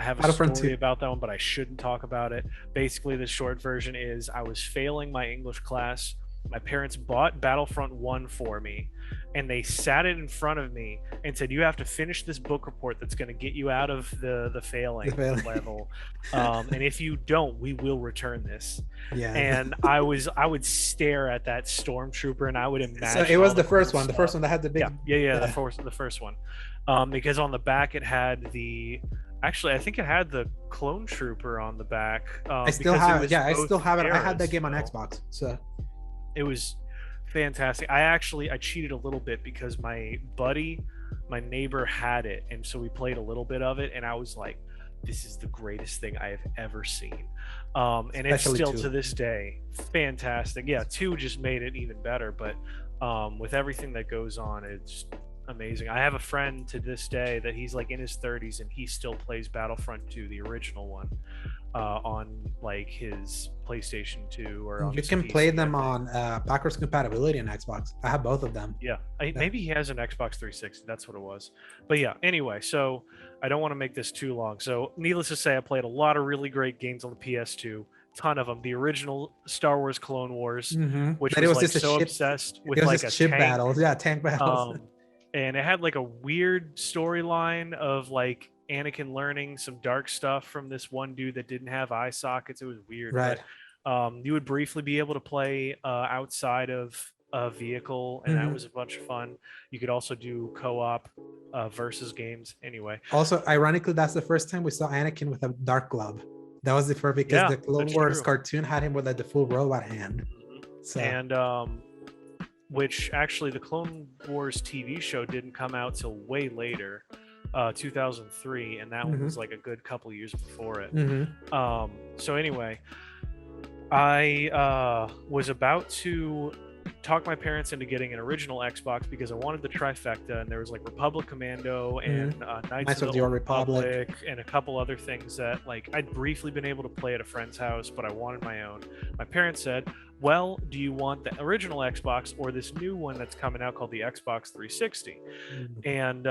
S1: have a story about that one, but I shouldn't talk about it. Basically, the short version is I was failing my English class. My parents bought Battlefront 1 for me, and they sat it in front of me and said, you have to finish this book report that's going to get you out of the failing level. And if you don't, we will return this. Yeah. And I would stare at that stormtrooper and I would imagine. So
S2: it was the first one that had the big.
S1: The first one. Because on the back it had the Actually, I think it had the Clone Trooper on the back
S2: I still
S1: because it
S2: have it.
S1: was
S2: Yeah, I
S1: both
S2: still have it. I had that
S1: eras.
S2: game on
S1: So
S2: Xbox. So
S1: it was fantastic. I cheated a little bit because my buddy, my neighbor had it, and so we played a little bit of it, and I was like, "This is the greatest thing I have ever seen," and it's
S2: especially
S1: still to
S2: two.
S1: this day fantastic. Yeah, two just made it even better, but with everything that goes on, it's amazing. I have a friend to this day that he's like in his 30s, and he still plays Battlefront 2, the original one, on like his PlayStation 2 or on
S2: You
S1: his
S2: can play
S1: PC, I
S2: them
S1: think.
S2: on backwards compatibility on Xbox. I have both of them.
S1: Yeah,
S2: Yeah.
S1: maybe he has an Xbox 360. That's what it was. But yeah, anyway, so I don't want to make this too long. So, needless to say, I played a lot of really great games on the PS2. Ton of them. The original Star Wars Clone Wars, which
S2: But it
S1: was
S2: was
S1: like
S2: just a
S1: so
S2: ship.
S1: obsessed
S2: It
S1: with
S2: was
S1: like
S2: just
S1: a
S2: ship
S1: tank,
S2: battles. Yeah, tank battles.
S1: um, and it had like a weird storyline of like Anakin learning some dark stuff from this one dude that didn't have eye sockets. It was weird, but
S2: Right.
S1: you would briefly be able to play outside of a vehicle, and that
S2: Hmm.
S1: was a bunch of fun. You could also do co-op versus games. Anyway,
S2: Also, ironically, that's the first time we saw Anakin with a dark glove. That was the first because
S1: yeah,
S2: the Clone
S1: that's
S2: Wars
S1: true.
S2: cartoon had him with like the full robot hand.
S1: Mhm.
S2: So
S1: And which actually the Clone Wars TV show didn't come out till way later, 2003, and that one was
S2: hmm
S1: like a good couple years before it.
S2: hmm
S1: So anyway, I was about to talk my parents into getting an original Xbox because I wanted the trifecta, and there was like Republic Commando
S2: hmm
S1: and Knights
S2: Knights
S1: of
S2: of
S1: the
S2: the
S1: Old
S2: Old Republic.
S1: Republic and a couple other things that like I'd briefly been able to play at a friend's house, but I wanted my own. My parents said, "Well, do you want the original Xbox or this new one that's coming out called the Xbox 360?" And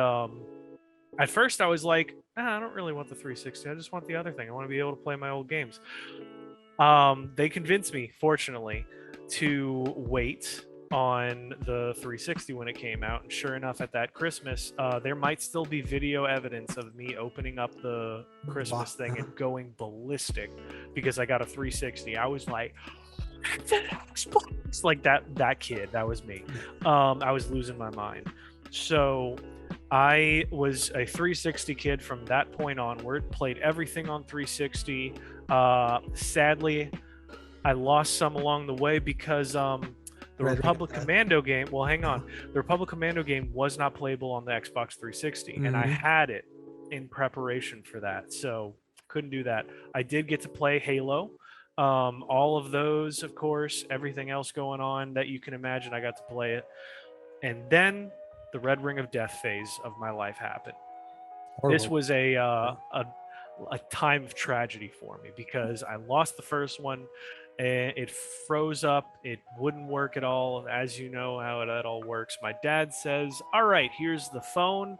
S1: at first I was like, I don't really want the 360. I just want the other thing. I want to be able to play my old games. They convinced me, fortunately, to wait on the 360 when it came out. And sure enough, at that Christmas, there might still be video evidence of me opening up the Christmas thing and going ballistic because I got a 360. I was like, Xbox, like that kid. That was me. I was losing my mind. So I was a 360 kid from that point onward. Played everything on 360. Sadly, I lost some along the way because the
S2: Red Ring of
S1: Republic
S2: Death.
S1: Commando game. Well, hang on. The Republic Commando game was not playable on the Xbox 360, and I
S2: Mhm.
S1: had it in preparation for that, so couldn't do that. I did get to play Halo. All of those, of course, everything else going on that you can imagine, I got to play it. And then the Red Ring of Death phase of my life happened. This
S2: Horrible.
S1: was a time of tragedy for me because I lost the first one and it froze up. It wouldn't work at all. As you know how that all works. My dad says, "All right, here's the phone.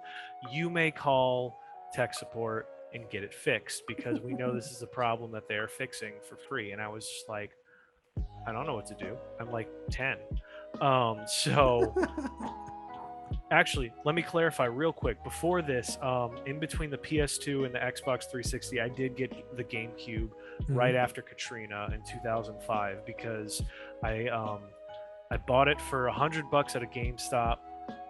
S1: You may call tech support and get it fixed because we know this is a problem that they're fixing for free." And I was just like, I don't know what to do. I'm like 10. So actually, let me clarify real quick. Before this, in between the PS2 and the Xbox 360, I did get the GameCube right
S2: Mhm.
S1: after Katrina in 2005 because I I bought it for $100 at a GameStop,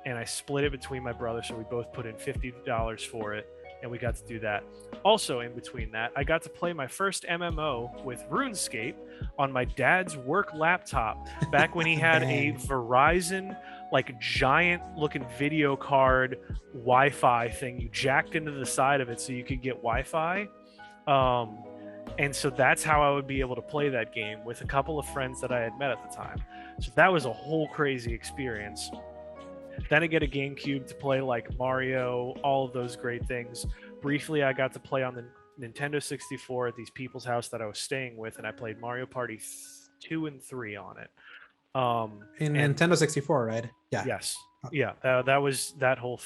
S1: and I split it between my brother, so we both put in $50 for it, and we got to do that. Also, in between that, I got to play my first MMO with RuneScape on my dad's work laptop back when he had a
S2: Dang.
S1: Verizon like giant looking video card Wi-Fi thing you jacked into the side of it so you could get Wi-Fi. Um, and so that's how I would be able to play that game with a couple of friends that I had met at the time. So that was a whole crazy experience. Then I get a GameCube to play like Mario, all of those great things. Briefly, I got to play on the Nintendo 64 at these people's house that I was staying with, and I played Mario Party 2 and 3 on it.
S2: In
S1: And
S2: Nintendo 64, right? Yeah.
S1: yes, yeah, that was that whole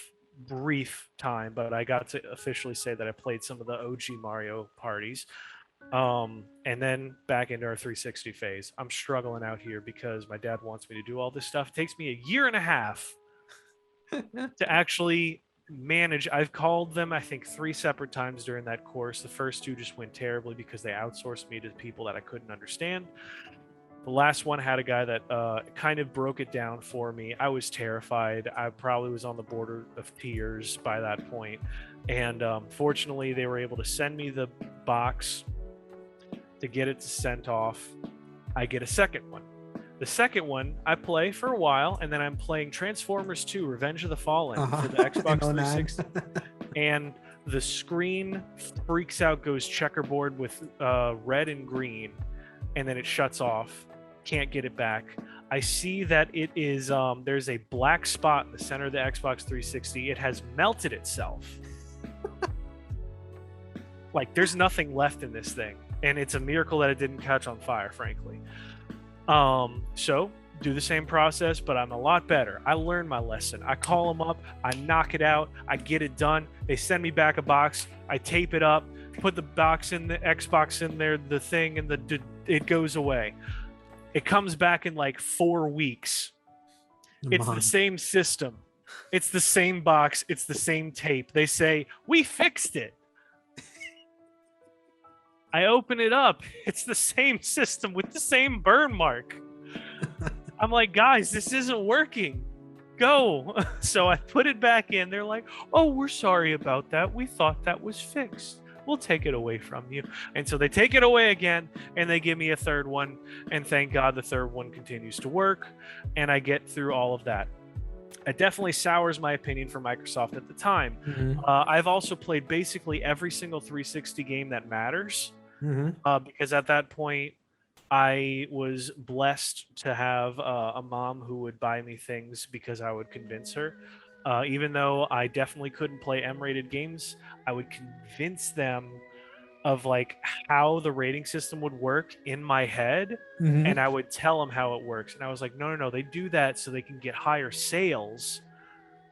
S1: brief time, but I got to officially say that I played some of the OG Mario parties. And then back into our 360 phase. I'm struggling out here because my dad wants me to do all this stuff. It takes me a year and a half to actually manage. I've called them, I think, 3 separate times during that course. The first two just went terribly because they outsourced me to people that I couldn't understand. The last one had a guy that kind of broke it down for me. I was terrified. I probably was on the border of tears by that point. And fortunately, they were able to send me the box to get it sent off. I get a second one. The second one I play for a while, and then I'm playing Transformers 2 Revenge of the Fallen for the Xbox 360. And the screen freaks out, goes checkerboard with red and green, and then it shuts off. Can't get it back. I see that it is there's a black spot in the center of the Xbox 360. It has melted itself. Like, there's nothing left in this thing, and it's a miracle that it didn't catch on fire, frankly. So do the same process, but I'm a lot better. I learned my lesson. I call them up, I knock it out, I get it done. They send me back a box, I tape it up, put the box in the Xbox in there, the thing, and it goes away. It comes back in like 4 weeks. It's the same system. It's the same box. It's the same tape. They say, we fixed it. I open it up. It's the same system with the same burn mark. I'm like, guys, this isn't working. Go. So I put it back in. They're like, oh, we're sorry about that. We thought that was fixed. We'll take it away from you. And so they take it away again, and they give me a third one. And thank God the third one continues to work, and I get through all of that. It definitely sours my opinion for Microsoft at the time.
S2: Mm-hmm.
S1: I've also played basically every single 360 game that matters, because at that point, I was blessed to have a mom who would buy me things because I would convince her. Even though I definitely couldn't play M-rated games, I would convince them of like how the rating system would work in my head, and I would tell them how it works. And I was like, no, they do that so they can get higher sales,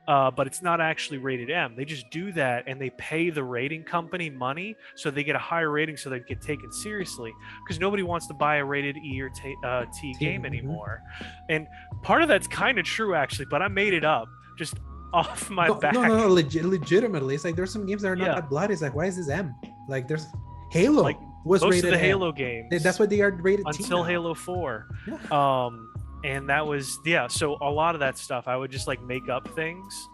S1: but it's not actually rated M. They just do that, and they pay the rating company money so they get a higher rating so they get taken seriously, because nobody wants to buy a rated E or T game anymore. And part of that's kind of true, actually, but I made it up just off my back.
S2: No, legitimately, it's like there's some games that are not that bloody. It's like, why is this M? Like, there's Halo,
S1: like,
S2: was
S1: most
S2: rated
S1: of the
S2: M.
S1: Halo games.
S2: That's what they are rated
S1: until
S2: T
S1: Halo 4.
S2: Yeah.
S1: And that was so a lot of that stuff I would just like make up things.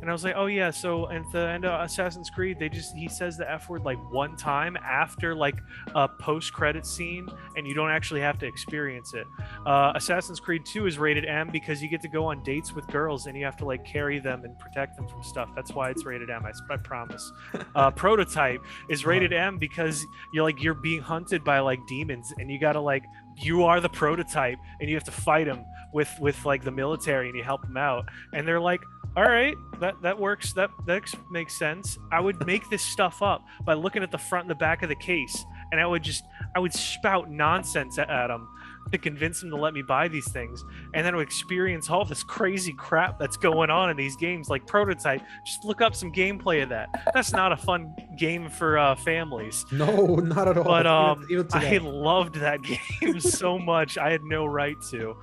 S1: And I was like, oh yeah, so at the end of Assassin's Creed, he says the F word like one time after like a post-credit scene, and you don't actually have to experience it. Assassin's Creed 2 is rated M because you get to go on dates with girls and you have to like carry them and protect them from stuff. That's why it's rated M, I promise. Prototype is rated M because you're being hunted by like demons, and you gotta like, you are the prototype and you have to fight them with like the military, and you help them out. And they're like, all right, that works. That makes sense. I would make this stuff up by looking at the front and the back of the case, and I would spout nonsense at them to convince them to let me buy these things, and then I would experience all this crazy crap that's going on in these games, like Prototype. Just look up some gameplay of that. That's not a fun game for families.
S2: No, not at all.
S1: But even I loved that game so much. I had no right to.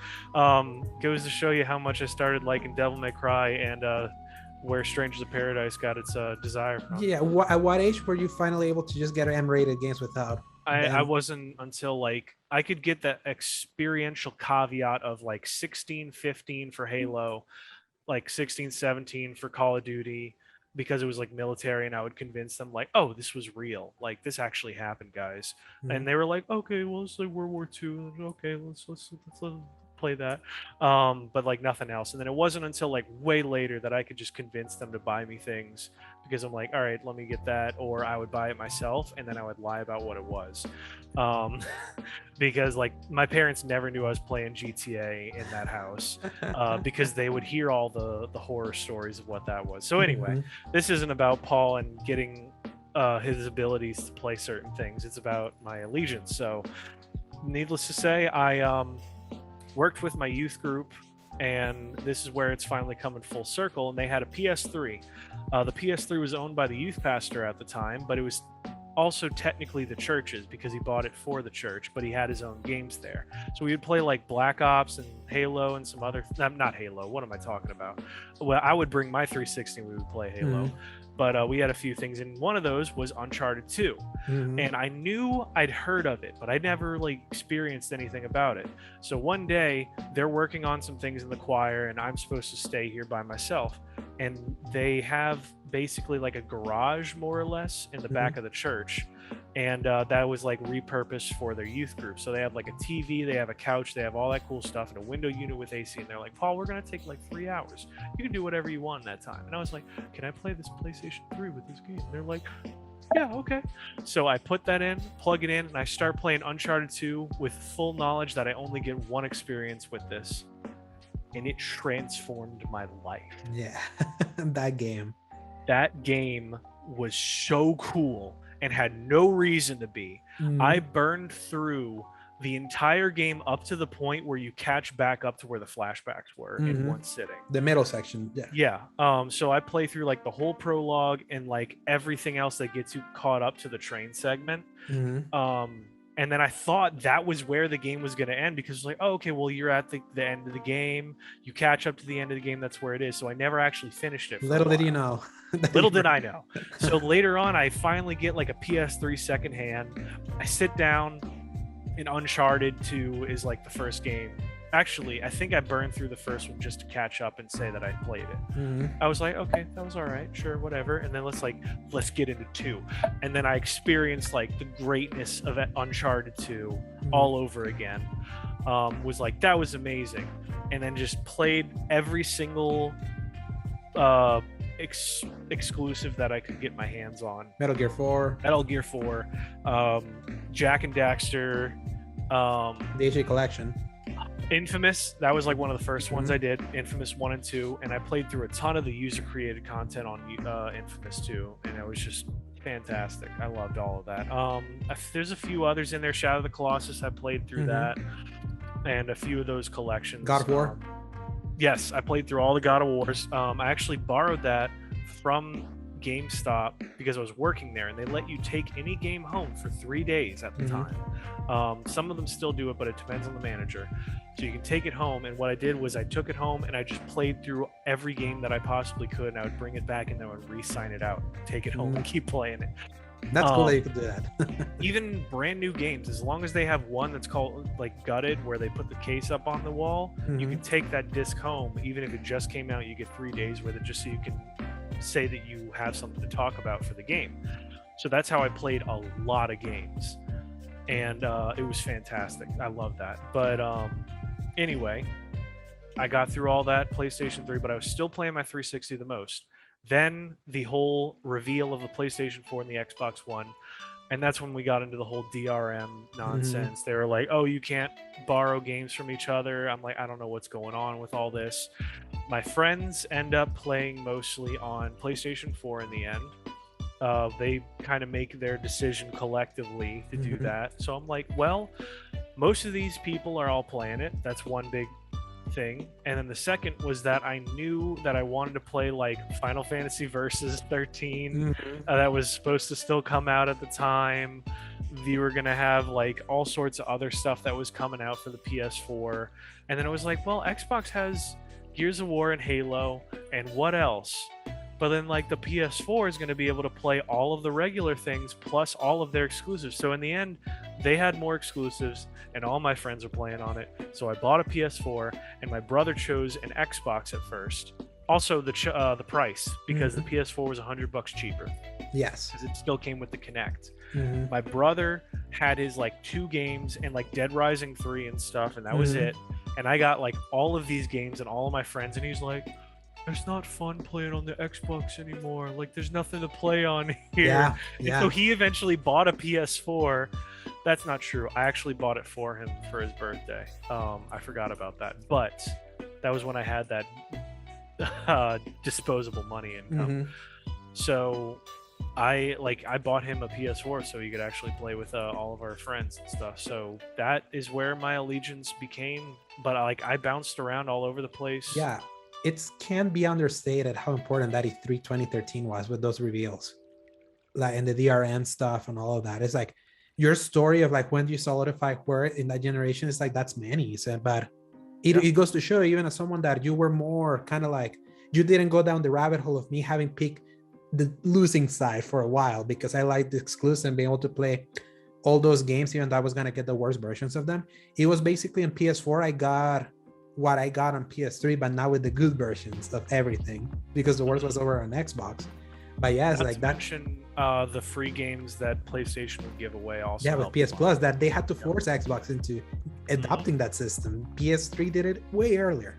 S1: Goes to show you how much I started liking Devil May Cry and where Strangers of Paradise got its desire from.
S2: Yeah, at what age were you finally able to just get M-rated games without?
S1: I wasn't until like I could get that experiential caveat of like 16, 15 for Halo, like 16, 17 for Call of Duty, because it was like military, and I would convince them like, oh, this was real, like this actually happened, guys. And they were like, okay, well, it's like World War II. Okay, let's play that, but like nothing else. And then it wasn't until like way later that I could just convince them to buy me things, because I'm like, all right, let me get that, or I would buy it myself, and then I would lie about what it was, because like my parents never knew I was playing GTA in that house, because they would hear all the horror stories of what that was. So anyway, this isn't about Paul and getting his abilities to play certain things. It's about my allegiance. So needless to say, I worked with my youth group, and this is where it's finally coming full circle. And they had a PS3. The PS3 was owned by the youth pastor at the time, but it was also technically the church's because he bought it for the church, but he had his own games there. So we would play like Black Ops and Halo and some other not Halo, what am I talking about? Well, I would bring my 360 and we would play Halo. But we had a few things, and one of those was Uncharted 2. And I knew I'd heard of it, but I never like experienced anything about it. So one day they're working on some things in the choir, and I'm supposed to stay here by myself. And they have basically like a garage, more or less, in the back of the church. And that was like repurposed for their youth group. So they have like a TV, they have a couch, they have all that cool stuff, and a window unit with AC. And they're like, Paul, we're going to take like 3 hours. You can do whatever you want in that time. And I was like, can I play this PlayStation 3 with this game? And they're like, yeah, okay. So I put that in, plug it in, and I start playing Uncharted 2 with full knowledge that I only get one experience with this. And it transformed my life.
S2: Yeah, that game.
S1: That game was so cool and had no reason to be. I burned through the entire game up to the point where you catch back up to where the flashbacks were in one sitting.
S2: The middle section.
S1: Yeah. So I play through like the whole prologue and like everything else that gets you caught up to the train segment. And then I thought that was where the game was going to end, because it's like, oh, okay, well, you're at the end of the game. You catch up to the end of the game. That's where it is. So I never actually finished it.
S2: Little did you know.
S1: Little did I know. So later on, I finally get like a PS3 secondhand. I sit down, and Uncharted 2 is like the first game. Actually, I think I burned through the first one just to catch up and say that I played it. I was like, okay, that was all right, sure, whatever. And then let's get into 2. And then I experienced like the greatness of Uncharted 2 all over again. Was like, that was amazing. And then just played every single exclusive that I could get my hands on.
S2: Metal Gear 4,
S1: Jack and Daxter,
S2: the HA Collection.
S1: Infamous, that was like one of the first ones I did. Infamous 1 and 2, and I played through a ton of the user-created content on Infamous 2, and it was just fantastic. I loved all of that. There's a few others in there. Shadow of the Colossus, I played through that, and a few of those collections.
S2: God of War?
S1: Yes, I played through all the God of Wars. I actually borrowed that from GameStop because I was working there, and they let you take any game home for 3 days at the time. Some of them still do it, but it depends on the manager. So you can take it home, and what I did was I took it home and I just played through every game that I possibly could, and I would bring it back and then I would re-sign it out, take it home and keep playing it.
S2: That's cool that you could do that.
S1: Even brand new games, as long as they have one that's called like Gutted, where they put the case up on the wall, you can take that disc home. Even if it just came out, you get 3 days with it, just so you can say that you have something to talk about for the game. So that's how I played a lot of games, and it was fantastic. I love that. But anyway, I got through all that PlayStation 3, but I was still playing my 360 the most. Then the whole reveal of the PlayStation 4 and the Xbox One, and that's when we got into the whole DRM nonsense. They were like, oh, you can't borrow games from each other. I'm like, I don't know what's going on with all this. My friends end up playing mostly on PlayStation 4 in the end. They kind of make their decision collectively to do that. So I'm like, well, most of these people are all playing it. That's one big thing. And then the second was that I knew that I wanted to play like Final Fantasy Versus 13 that was supposed to still come out at the time. We were gonna have like all sorts of other stuff that was coming out for the PS4, and then it was like, well, Xbox has Gears of War and Halo, and what else? But then like the PS4 is going to be able to play all of the regular things plus all of their exclusives. So in the end, they had more exclusives, and all my friends were playing on it. So I bought a PS4, and my brother chose an Xbox at first. Also the price, because the PS4 was $100 cheaper.
S2: Yes,
S1: because it still came with the Kinect. My brother had his like 2 games and like Dead Rising 3 and stuff, and that was it. And I got like all of these games and all of my friends, and he's like, it's not fun playing on the Xbox anymore. Like, there's nothing to play on here. Yeah. So he eventually bought a PS4. That's not true. I actually bought it for him for his birthday. I forgot about that. But that was when I had that disposable money income. So I bought him a PS4 so he could actually play with all of our friends and stuff. So that is where my allegiance became. But I bounced around all over the place.
S2: Yeah. It can be understated how important that E3 2013 was with those reveals. like and the DRM stuff and all of that. It's like your story of like when you solidify where in that generation is like that's many. So, but it goes to show, even as someone that you were more kind of like, you didn't go down the rabbit hole of me having picked the losing side for a while, because I liked the exclusive and being able to play all those games, even though I was gonna get the worst versions of them. It was basically on PS4 I got what I got on PS3, but now with the good versions of everything, because the worst was over on Xbox. But yeah, it's
S1: Not
S2: like
S1: to
S2: that.
S1: mention the free games that PlayStation would give away also.
S2: Yeah, with PS Plus, that they had to force Xbox into adopting that system. PS3 did it way earlier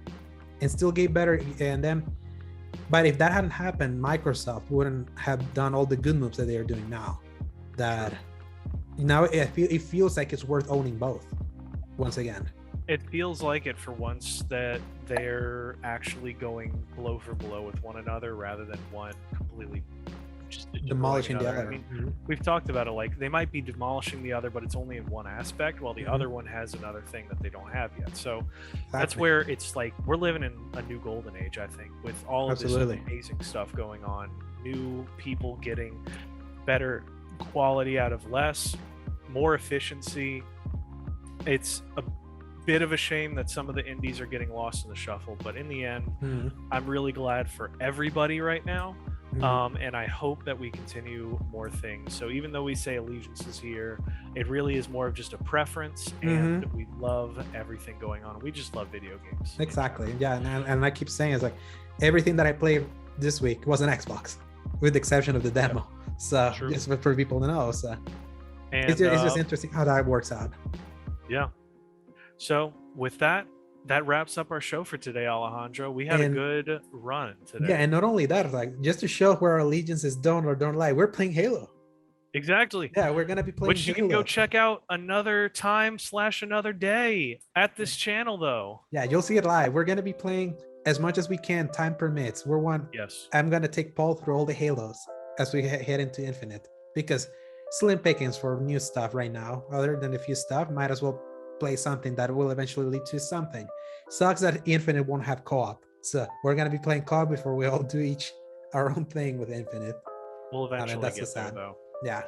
S2: and still gave better. And then, but if that hadn't happened, Microsoft wouldn't have done all the good moves that they are doing now. That now it feels like it's worth owning both once again.
S1: It feels like it for once, that they're actually going blow for blow with one another rather than one completely just
S2: demolishing the other.
S1: I mean, we've talked about it, like they might be demolishing the other, but it's only in one aspect, while the other one has another thing that they don't have yet. So that's where it's like we're living in a new golden age, I think, with all of this amazing stuff going on. New people getting better quality out of less, more efficiency. It's a bit of a shame that some of the indies are getting lost in the shuffle, but in the end, I'm really glad for everybody right now. And I hope that we continue more things. So even though we say Allegiance is here, it really is more of just a preference, and we love everything going on. We just love video games.
S2: Exactly. Yeah, and I keep saying it's like everything that I played this week was an Xbox, with the exception of the demo. So just for people to know. So and, it's just interesting how that works out.
S1: Yeah. So with that wraps up our show for today, Alejandro. We had a good run today.
S2: Yeah, and not only that, like just to show where our allegiances don't or don't lie, we're playing Halo.
S1: Exactly.
S2: Yeah, we're gonna be playing
S1: which you
S2: Halo.
S1: Can go check out another time / another day at this channel, though.
S2: Yeah, you'll see it live. We're gonna be playing as much as we can, time permits. We're one.
S1: Yes.
S2: I'm gonna take Paul through all the Halos as we head into Infinite, because slim pickings for new stuff right now. Other than a few stuff, might as well play something that will eventually lead to something. Sucks that Infinite won't have co-op, so we're gonna be playing co-op before we all do each our own thing with Infinite.
S1: We'll eventually get there, though.
S2: Yeah.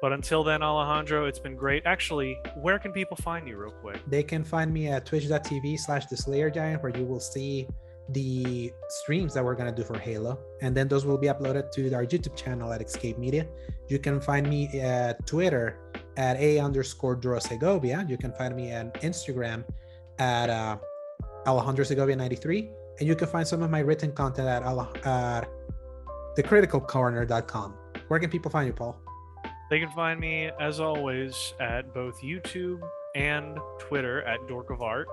S1: But until then, Alejandro, it's been great. Actually, where can people find you real quick?
S2: They can find me at twitch.tv/theslayergiant, where you will see the streams that we're going to do for Halo. And then those will be uploaded to our YouTube channel at XCape Media. You can find me at Twitter at @A_Duro_Segovia. You can find me on Instagram at Alejandro Segovia 93. And you can find some of my written content at thecriticalcorner.com. Where can people find you, Paul?
S1: They can find me, as always, at both YouTube and Twitter at Dork of Art,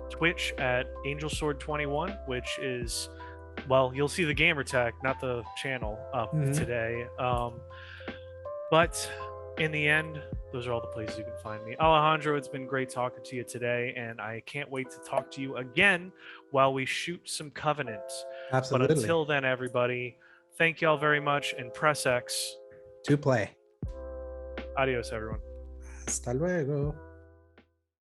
S1: Twitch at AngelSword21, which is, well, you'll see the gamer tag, not the channel, up today. But in the end, those are all the places you can find me. Alejandro, it's been great talking to you today, and I can't wait to talk to you again while we shoot some Covenant.
S2: Absolutely.
S1: But until then, everybody, thank you all very much, and press X
S2: to play.
S1: Adios, everyone.
S2: Hasta luego.